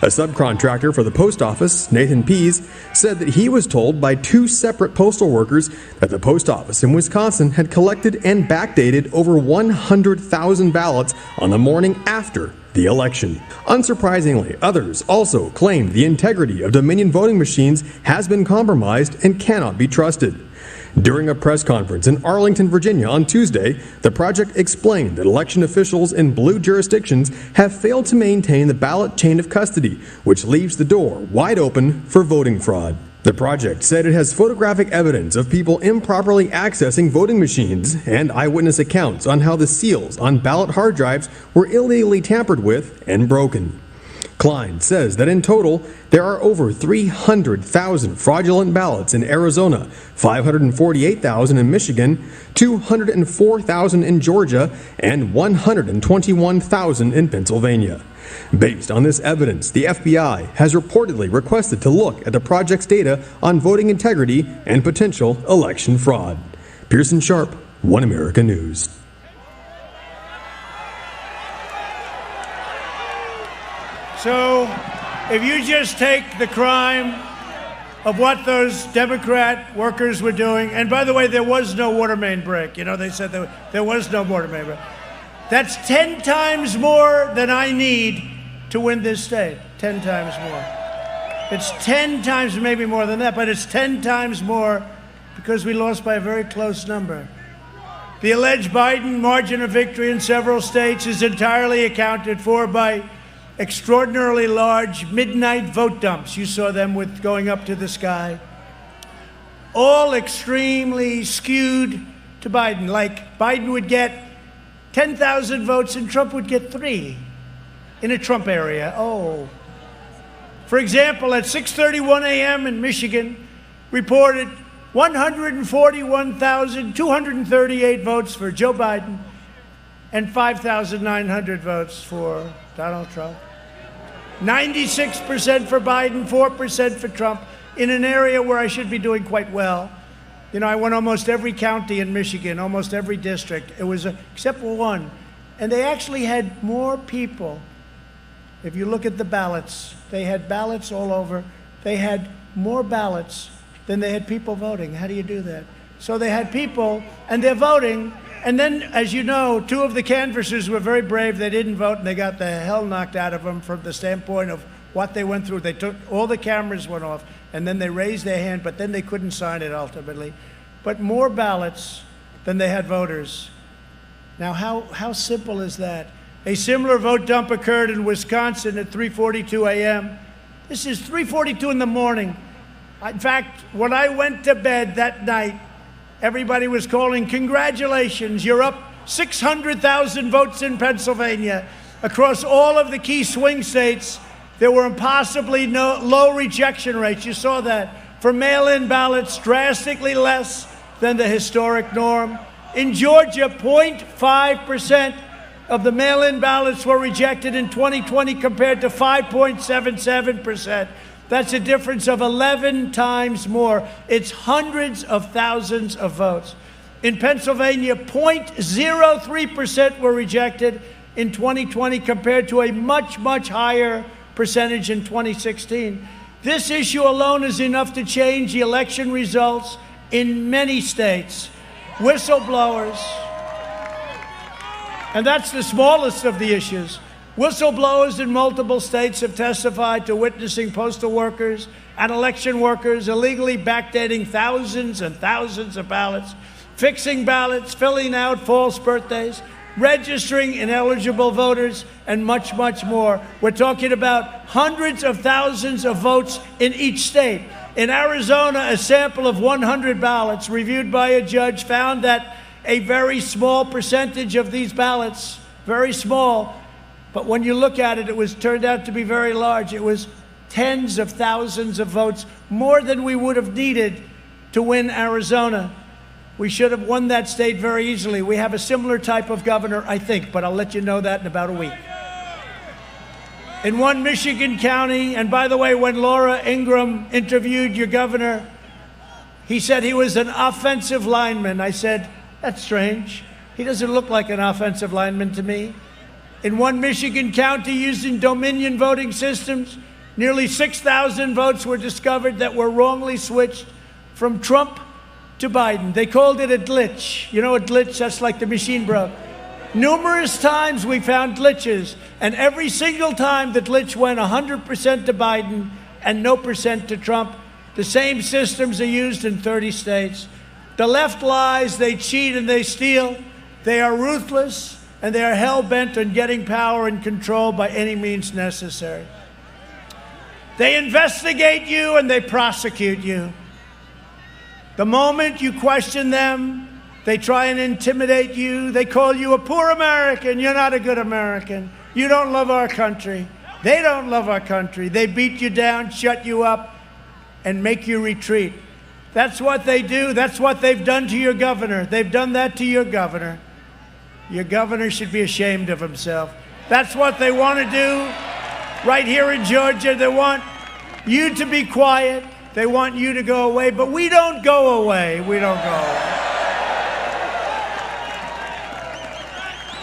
A subcontractor for the post office, Nathan Pease, said that he was told by two separate postal workers that the post office in Wisconsin had collected and backdated over 100,000 ballots on the morning after the election. Unsurprisingly, others also claimed the integrity of Dominion voting machines has been compromised and cannot be trusted. During a press conference in Arlington, Virginia on Tuesday, the project explained that election officials in blue jurisdictions have failed to maintain the ballot chain of custody, which leaves the door wide open for voting fraud. The project said it has photographic evidence of people improperly accessing voting machines and eyewitness accounts on how the seals on ballot hard drives were illegally tampered with and broken. Klein says that in total, there are over 300,000 fraudulent ballots in Arizona, 548,000 in Michigan, 204,000 in Georgia, and 121,000 in Pennsylvania. Based on this evidence, the FBI has reportedly requested to look at the project's data on voting integrity and potential election fraud. Pearson Sharp, One America News. So, if you just take the crime of what those Democrat workers were doing, and by the way, there was no water main break. You know, they said there was no water main break. That's 10 times more than I need to win this state. 10 times more. It's 10 times, maybe more than that, but it's 10 times more because we lost by a very close number. The alleged Biden margin of victory in several states is entirely accounted for by extraordinarily large midnight vote dumps. You saw them with going up to the sky. All extremely skewed to Biden. Like Biden would get 10,000 votes and Trump would get 3 in a Trump area. Oh. For example, at 6:31 a.m. in Michigan, reported 141,238 votes for Joe Biden and 5,900 votes for Donald Trump. 96% for Biden, 4% for Trump, in an area where I should be doing quite well. You know, I won almost every county in Michigan, almost every district. It was, except for one. And they actually had more people. If you look at the ballots, they had ballots all over. They had more ballots than they had people voting. How do you do that? So they had people, and they're voting. And then, as you know, two of the canvassers were very brave. They didn't vote, and they got the hell knocked out of them from the standpoint of what they went through. They took, all the cameras went off, and then they raised their hand, but then they couldn't sign it ultimately. But more ballots than they had voters. Now, how simple is that? A similar vote dump occurred in Wisconsin at 3:42 a.m. This is 3:42 in the morning. In fact, when I went to bed that night, everybody was calling, congratulations, you're up 600,000 votes in Pennsylvania. Across all of the key swing states, there were impossibly low rejection rates. You saw that. For mail-in ballots, drastically less than the historic norm. In Georgia, 0.5% of the mail-in ballots were rejected in 2020 compared to 5.77%. That's a difference of 11 times more. It's hundreds of thousands of votes. In Pennsylvania, 0.03% were rejected in 2020 compared to a much, much higher percentage in 2016. This issue alone is enough to change the election results in many states. Whistleblowers, and that's the smallest of the issues. Whistleblowers in multiple states have testified to witnessing postal workers and election workers illegally backdating thousands and thousands of ballots, fixing ballots, filling out false birthdays, registering ineligible voters, and much, much more. We're talking about hundreds of thousands of votes in each state. In Arizona, a sample of 100 ballots reviewed by a judge found that a very small percentage of these ballots, very small, but when you look at it, it turned out to be very large. It was tens of thousands of votes, more than we would have needed to win Arizona. We should have won that state very easily. We have a similar type of governor, I think, but I'll let you know that in about a week. In one Michigan county, and by the way, when Laura Ingraham interviewed your governor, he said he was an offensive lineman. I said, that's strange. He doesn't look like an offensive lineman to me. In one Michigan county using Dominion voting systems, nearly 6,000 votes were discovered that were wrongly switched from Trump to Biden. They called it a glitch. You know a glitch? That's like the machine broke. Numerous times we found glitches, and every single time the glitch went 100% to Biden and no percent to Trump. The same systems are used in 30 states. The left lies, they cheat and they steal. They are ruthless, and they are hell-bent on getting power and control by any means necessary. They investigate you and they prosecute you. The moment you question them, they try and intimidate you. They call you a poor American. You're not a good American. You don't love our country. They don't love our country. They beat you down, shut you up, and make you retreat. That's what they do. That's what they've done to your governor. They've done that to your governor. Your governor should be ashamed of himself. That's what they want to do right here in Georgia. They want you to be quiet. They want you to go away, but we don't go away. We don't go away.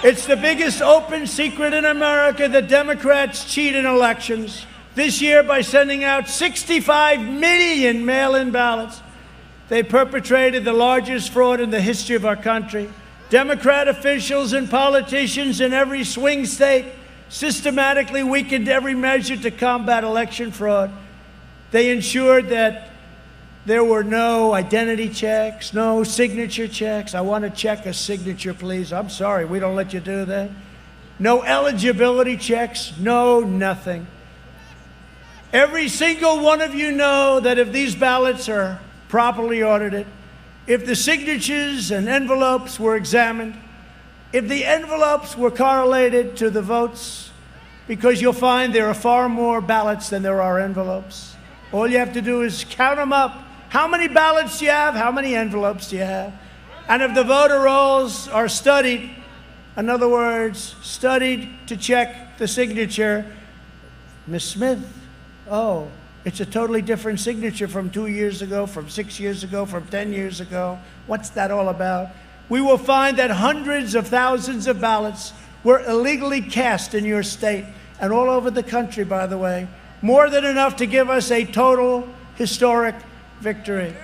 It's the biggest open secret in America that Democrats cheat in elections. This year, by sending out 65 million mail-in ballots, they perpetrated the largest fraud in the history of our country. Democrat officials and politicians in every swing state systematically weakened every measure to combat election fraud. They ensured that there were no identity checks, no signature checks. I want to check a signature, please. I'm sorry, we don't let you do that. No eligibility checks, no nothing. Every single one of you know that if these ballots are properly audited, if the signatures and envelopes were examined, if the envelopes were correlated to the votes, because you'll find there are far more ballots than there are envelopes. All you have to do is count them up. How many ballots do you have? How many envelopes do you have? And if the voter rolls are studied, In other words, studied to check the signature. Miss Smith, oh, it's a totally different signature from 2 years ago, from 6 years ago, from 10 years ago. What's that all about? We will find that hundreds of thousands of ballots were illegally cast in your state and all over the country, by the way. More than enough to give us a total historic victory.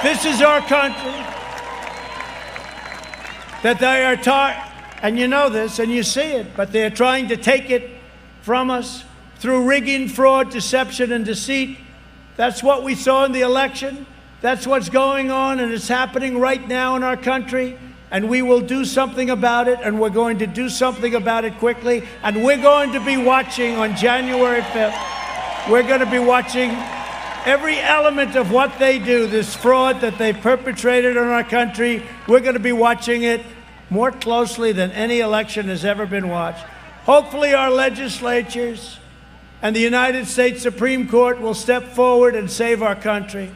This is our country that they are and you know this and you see it, but they're trying to take it from us through rigging, fraud, deception, and deceit. That's what we saw in the election. That's what's going on, and it's happening right now in our country. And we will do something about it, and we're going to do something about it quickly. And we're going to be watching on January 5th. We're going to be watching every element of what they do, this fraud that they've perpetrated on our country. We're going to be watching it more closely than any election has ever been watched. Hopefully our legislatures and the United States Supreme Court will step forward and save our country.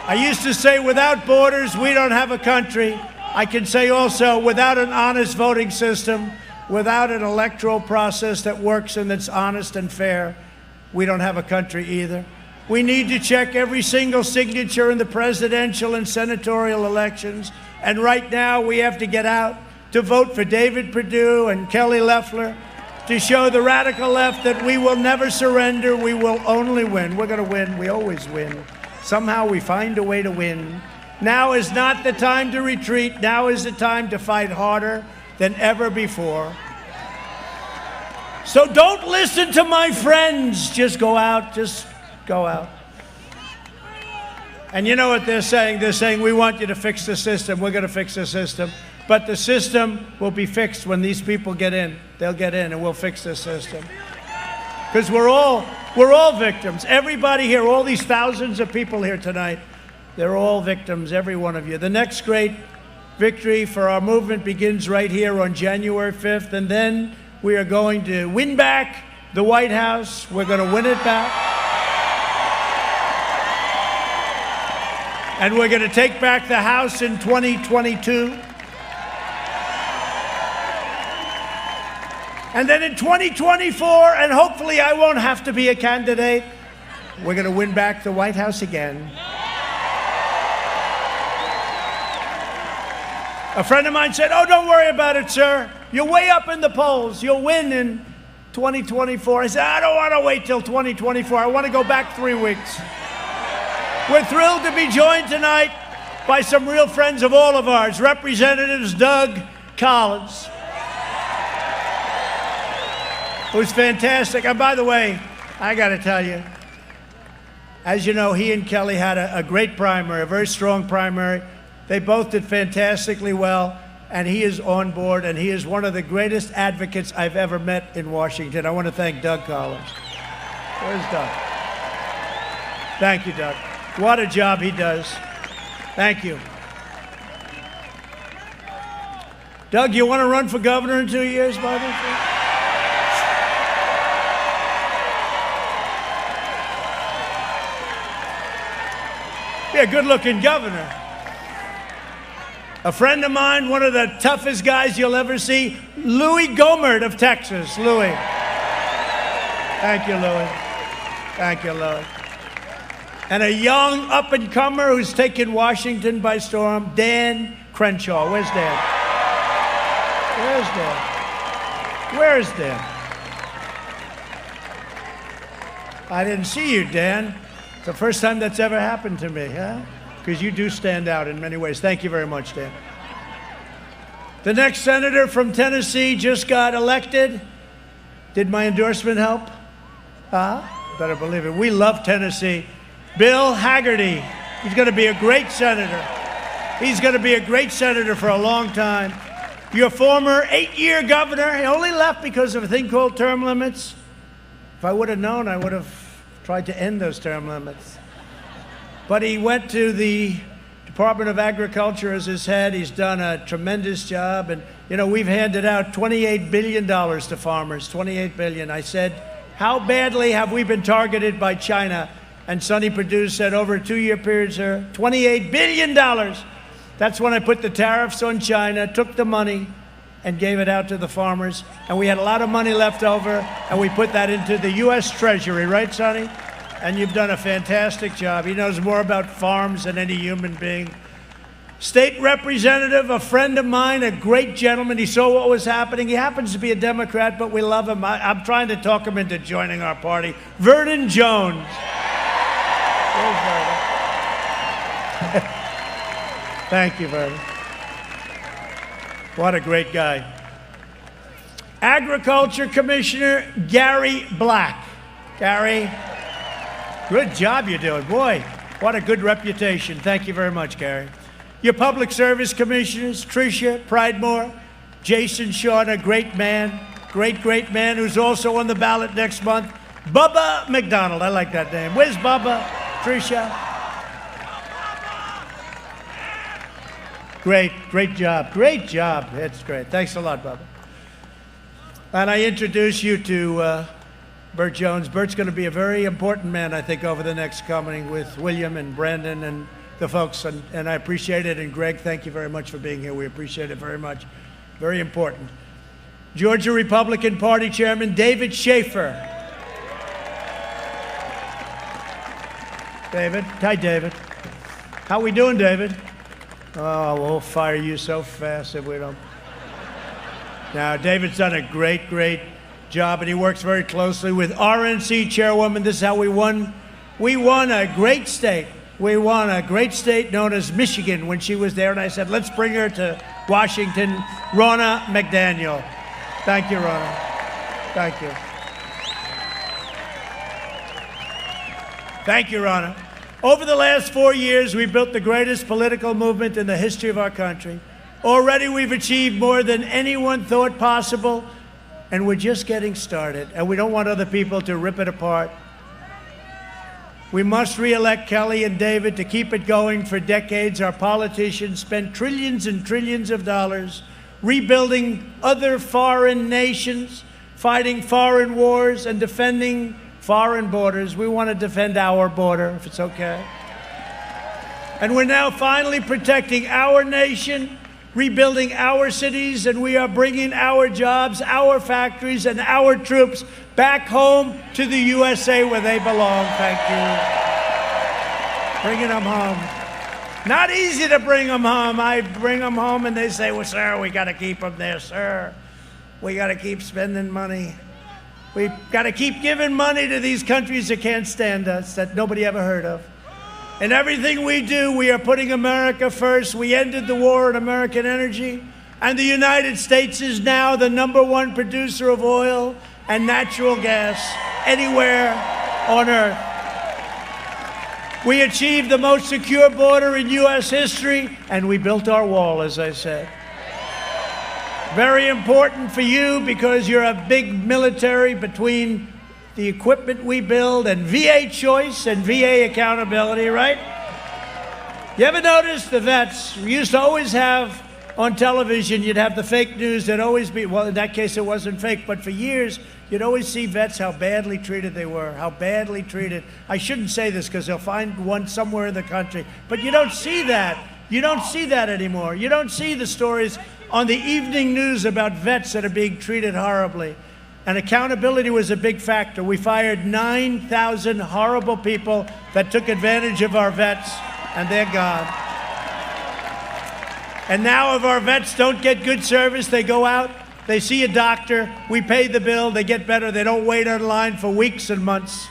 I used to say, without borders, we don't have a country. I can say also, without an honest voting system, without an electoral process that works and that's honest and fair, we don't have a country either. We need to check every single signature in the presidential and senatorial elections. And right now, we have to get out to vote for David Perdue and Kelly Loeffler to show the radical left that we will never surrender. We will only win. We're going to win. We always win. Somehow we find a way to win. Now is not the time to retreat. Now is the time to fight harder than ever before. So don't listen to my friends. Just go out. Just go out. And you know what they're saying? They're saying, we want you to fix the system. We're going to fix the system. But the system will be fixed when these people get in. They'll get in and we'll fix the system. Because we're all victims. Everybody here, all these thousands of people here tonight, they're all victims, every one of you. The next great victory for our movement begins right here on January 5th, and then we are going to win back the White House. We're going to win it back. And we're going to take back the House in 2022. And then in 2024, and hopefully I won't have to be a candidate, we're going to win back the White House again. A friend of mine said, oh, don't worry about it, sir. You're way up in the polls. You'll win in 2024. I said, I don't want to wait till 2024. I want to go back 3 weeks. We're thrilled to be joined tonight by some real friends of all of ours, Representatives Doug Collins, who's fantastic. And by the way, I got to tell you, as you know, he and Kelly had a great primary, a very strong primary. They both did fantastically well, and he is on board, and he is one of the greatest advocates I've ever met in Washington. I want to thank Doug Collins. Where's Doug? Thank you, Doug. What a job he does. Thank you. Doug, you want to run for governor in 2 years, by the way? Be a good-looking governor. A friend of mine, one of the toughest guys you'll ever see, Louis Gohmert of Texas. Louis. Thank you, Louis. Thank you, Louis. And a young up-and-comer who's taken Washington by storm, Dan Crenshaw. Where's Dan? Where's Dan? Where's Dan? I didn't see you, Dan. It's the first time that's ever happened to me, huh? Because you do stand out in many ways. Thank you very much, Dan. The next senator from Tennessee just got elected. Did my endorsement help? Better believe it. We love Tennessee. Bill Hagerty. He's going to be a great senator. He's going to be a great senator for a long time. Your former 8-year governor, he only left because of a thing called term limits. If I would have known, I would have tried to end those term limits. But he went to the Department of Agriculture as his head. He's done a tremendous job. And, you know, we've handed out $28 billion to farmers, $28 billion. I said, how badly have we been targeted by China? And Sonny Perdue said over a 2-year period, sir, $28 billion. That's when I put the tariffs on China, took the money, and gave it out to the farmers. And we had a lot of money left over, and we put that into the U.S. Treasury, right, Sonny? And you've done a fantastic job. He knows more about farms than any human being. State representative, a friend of mine, a great gentleman. He saw what was happening. He happens to be a Democrat, but we love him. I'm trying to talk him into joining our party. Vernon Jones. Where's Vernon? Thank you, Vernon. What a great guy. Agriculture Commissioner Gary Black. Gary, good job you're doing. Boy, what a good reputation. Thank you very much, Gary. Your public service commissioners, Tricia Pridemore, Jason Shaw, a great man, great man, who's also on the ballot next month, Bubba McDonald. I like that name. Where's Bubba? Tricia? Great job. Great job. That's great. Thanks a lot, Bubba. And I introduce you to Burt Jones. Burt's going to be a very important man, I think, over the next coming with William and Brandon and the folks, and I appreciate it. And Greg, thank you very much for being here. We appreciate it very much. Very important. Georgia Republican Party Chairman David Schaefer. David. Hi, David. How we doing, David? Oh, we'll fire you so fast if we don't. Now, David's done a great job, and he works very closely with RNC Chairwoman. This is how we won. We won a great state. We won a great state known as Michigan when she was there, and I said, let's bring her to Washington, Ronna McDaniel. Thank you, Ronna. Thank you. Thank you, Ronna. Over the last 4 years, we built the greatest political movement in the history of our country. Already, we've achieved more than anyone thought possible, and we're just getting started, and we don't want other people to rip it apart. We must re-elect Kelly and David to keep it going for decades. Our politicians spent trillions and trillions of dollars rebuilding other foreign nations, fighting foreign wars, and defending foreign borders. We want to defend our border, if it's okay. And we're now finally protecting our nation, rebuilding our cities, and we are bringing our jobs, our factories, and our troops back home to the USA where they belong. Thank you. Bringing them home. Not easy to bring them home. I bring them home and they say, well, sir, we got to keep them there, sir. We got to keep spending money. We've got to keep giving money to these countries that can't stand us, that nobody ever heard of. In everything we do, we are putting America first. We ended the war on American energy, and the United States is now the #1 producer of oil and natural gas anywhere on Earth. We achieved the most secure border in U.S. history, and we built our wall, as I said. Very important for you because you're a big military between the equipment we build and VA choice and VA accountability, right? You ever notice the vets? We used to always have on television, you'd have the fake news. There'd always be, well, in that case, it wasn't fake, but for years, you'd always see vets, how badly treated they were, how badly treated. I shouldn't say this because they'll find one somewhere in the country, but you don't see that. You don't see that anymore. You don't see the stories on the evening news about vets that are being treated horribly. And accountability was a big factor. We fired 9,000 horrible people that took advantage of our vets, and they're gone. And now if our vets don't get good service, they go out, they see a doctor, we pay the bill, they get better, they don't wait on line for weeks and months.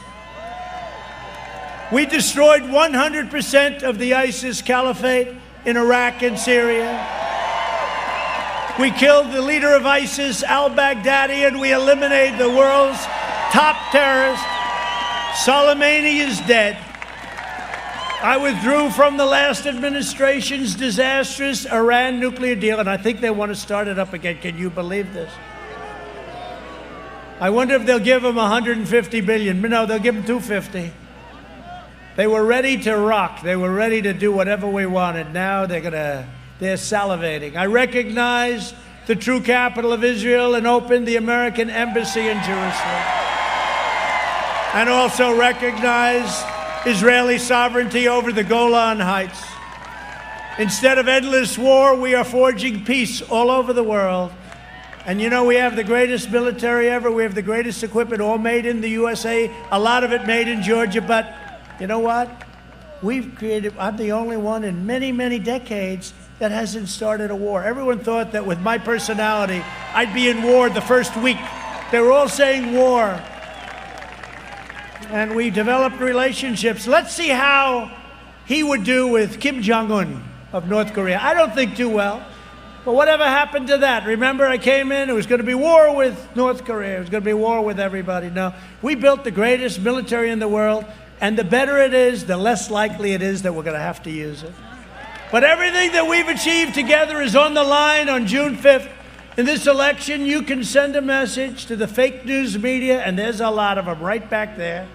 We destroyed 100% of the ISIS caliphate in Iraq and Syria. We killed the leader of ISIS, al-Baghdadi, and we eliminated the world's top terrorist. Soleimani is dead. I withdrew from the last administration's disastrous Iran nuclear deal, and I think they want to start it up again. Can you believe this? I wonder if they'll give them $150 billion. No, they'll give them $250. They were ready to rock. They were ready to do whatever we wanted. Now they're salivating. I recognize the true capital of Israel and opened the American embassy in Jerusalem. And also recognize Israeli sovereignty over the Golan Heights. Instead of endless war, we are forging peace all over the world. And you know, we have the greatest military ever. We have the greatest equipment, all made in the USA, a lot of it made in Georgia. But you know what? I'm the only one in many, many decades that hasn't started a war. Everyone thought that with my personality, I'd be in war the first week. They were all saying war. And we developed relationships. Let's see how he would do with Kim Jong-un of North Korea. I don't think too well. But whatever happened to that? Remember, I came in, it was going to be war with North Korea. It was going to be war with everybody. No, we built the greatest military in the world, and the better it is, the less likely it is that we're going to have to use it. But everything that we've achieved together is on the line on June 5th. In this election, you can send a message to the fake news media, and there's a lot of them right back there.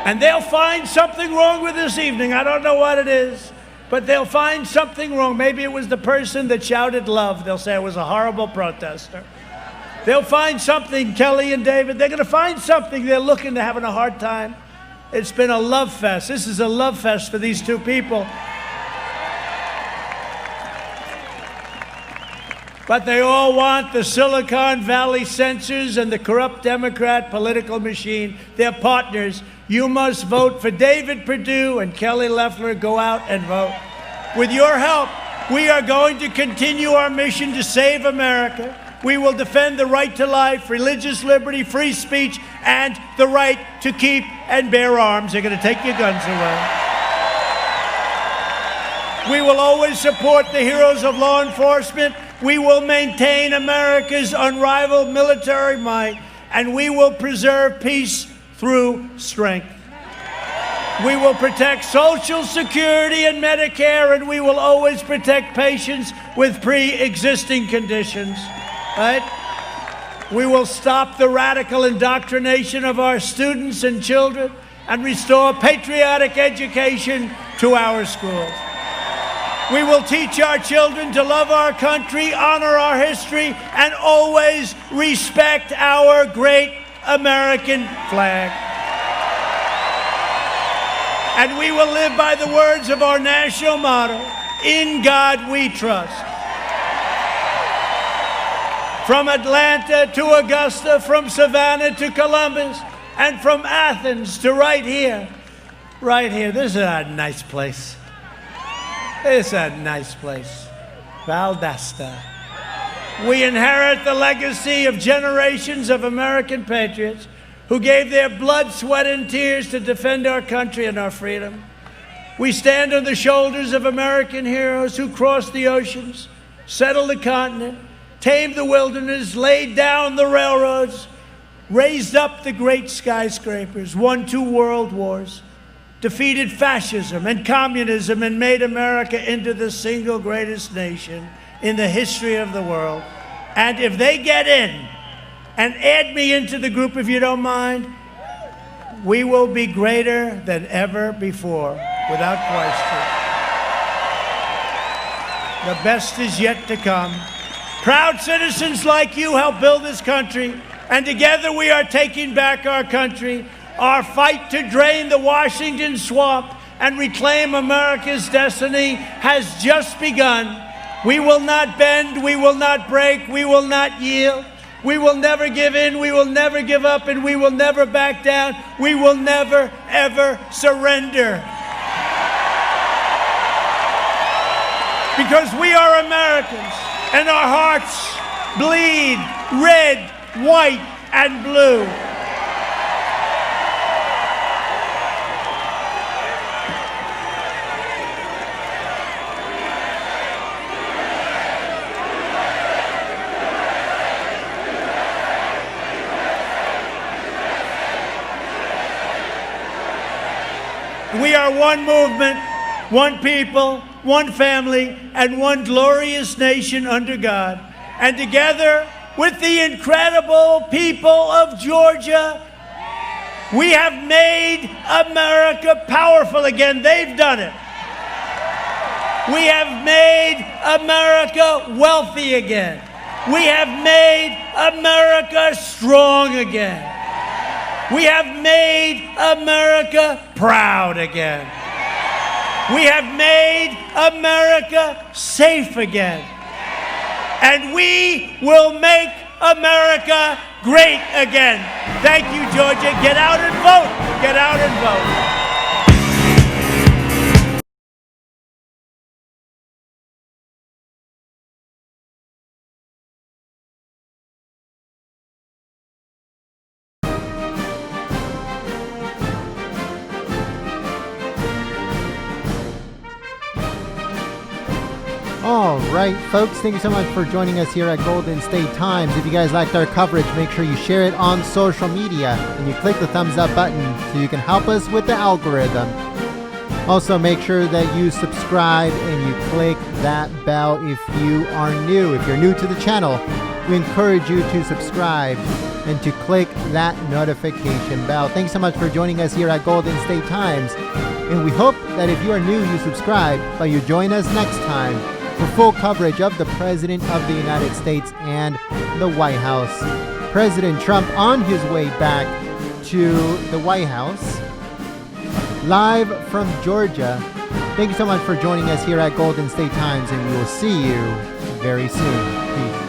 And they'll find something wrong with this evening. I don't know what it is, but they'll find something wrong. Maybe it was the person that shouted love. They'll say it was a horrible protester. They'll find something, Kelly and David. They're going to find something. They're looking, they're having a hard time. It's been a love fest. This is a love fest for these two people. But they all want the Silicon Valley censors and the corrupt Democrat political machine. They're partners. You must vote for David Perdue and Kelly Loeffler. Go out and vote. With your help, we are going to continue our mission to save America. We will defend the right to life, religious liberty, free speech, and the right to keep and bear arms. They're going to take your guns away. We will always support the heroes of law enforcement. We will maintain America's unrivaled military might, and we will preserve peace through strength. We will protect Social Security and Medicare, and we will always protect patients with pre-existing conditions. Right? We will stop the radical indoctrination of our students and children and restore patriotic education to our schools. We will teach our children to love our country, honor our history, and always respect our great American flag. And we will live by the words of our national motto, "In God we trust." From Atlanta to Augusta, from Savannah to Columbus, and from Athens to right here. This is a nice place. It's a nice place. Valdosta. We inherit the legacy of generations of American patriots who gave their blood, sweat, and tears to defend our country and our freedom. We stand on the shoulders of American heroes who crossed the oceans, settled the continent, tamed the wilderness, laid down the railroads, raised up the great skyscrapers, won 2 world wars, defeated fascism and communism, and made America into the single greatest nation in the history of the world. And if they get in, and add me into the group if you don't mind, we will be greater than ever before, without question. The best is yet to come. Proud citizens like you help build this country, and together we are taking back our country. Our fight to drain the Washington swamp and reclaim America's destiny has just begun. We will not bend, we will not break, we will not yield. We will never give in, we will never give up, and we will never back down. We will never, ever surrender. Because we are Americans, and our hearts bleed red, white, and blue. We are one movement, one people, one family, and one glorious nation under God. And together with the incredible people of Georgia, we have made America powerful again. They've done it. We have made America wealthy again. We have made America strong again. We have made America proud again. We have made America safe again. And we will make America great again. Thank you, Georgia. Get out and vote. Get out and vote. All right, folks, thank you so much for joining us here at Golden State Times. If you guys liked our coverage, make sure you share it on social media and you click the thumbs up button so you can help us with the algorithm. Also, make sure that you subscribe and you click that bell if you are new. If you're new to the channel, we encourage you to subscribe and to click that notification bell. Thanks so much for joining us here at Golden State Times. And we hope that if you are new, you subscribe, but you join us next time for full coverage of the President of the United States and the White House. President Trump on his way back to the White House, live from Georgia. Thank you so much for joining us here at Golden State Times, and we will see you very soon. Peace.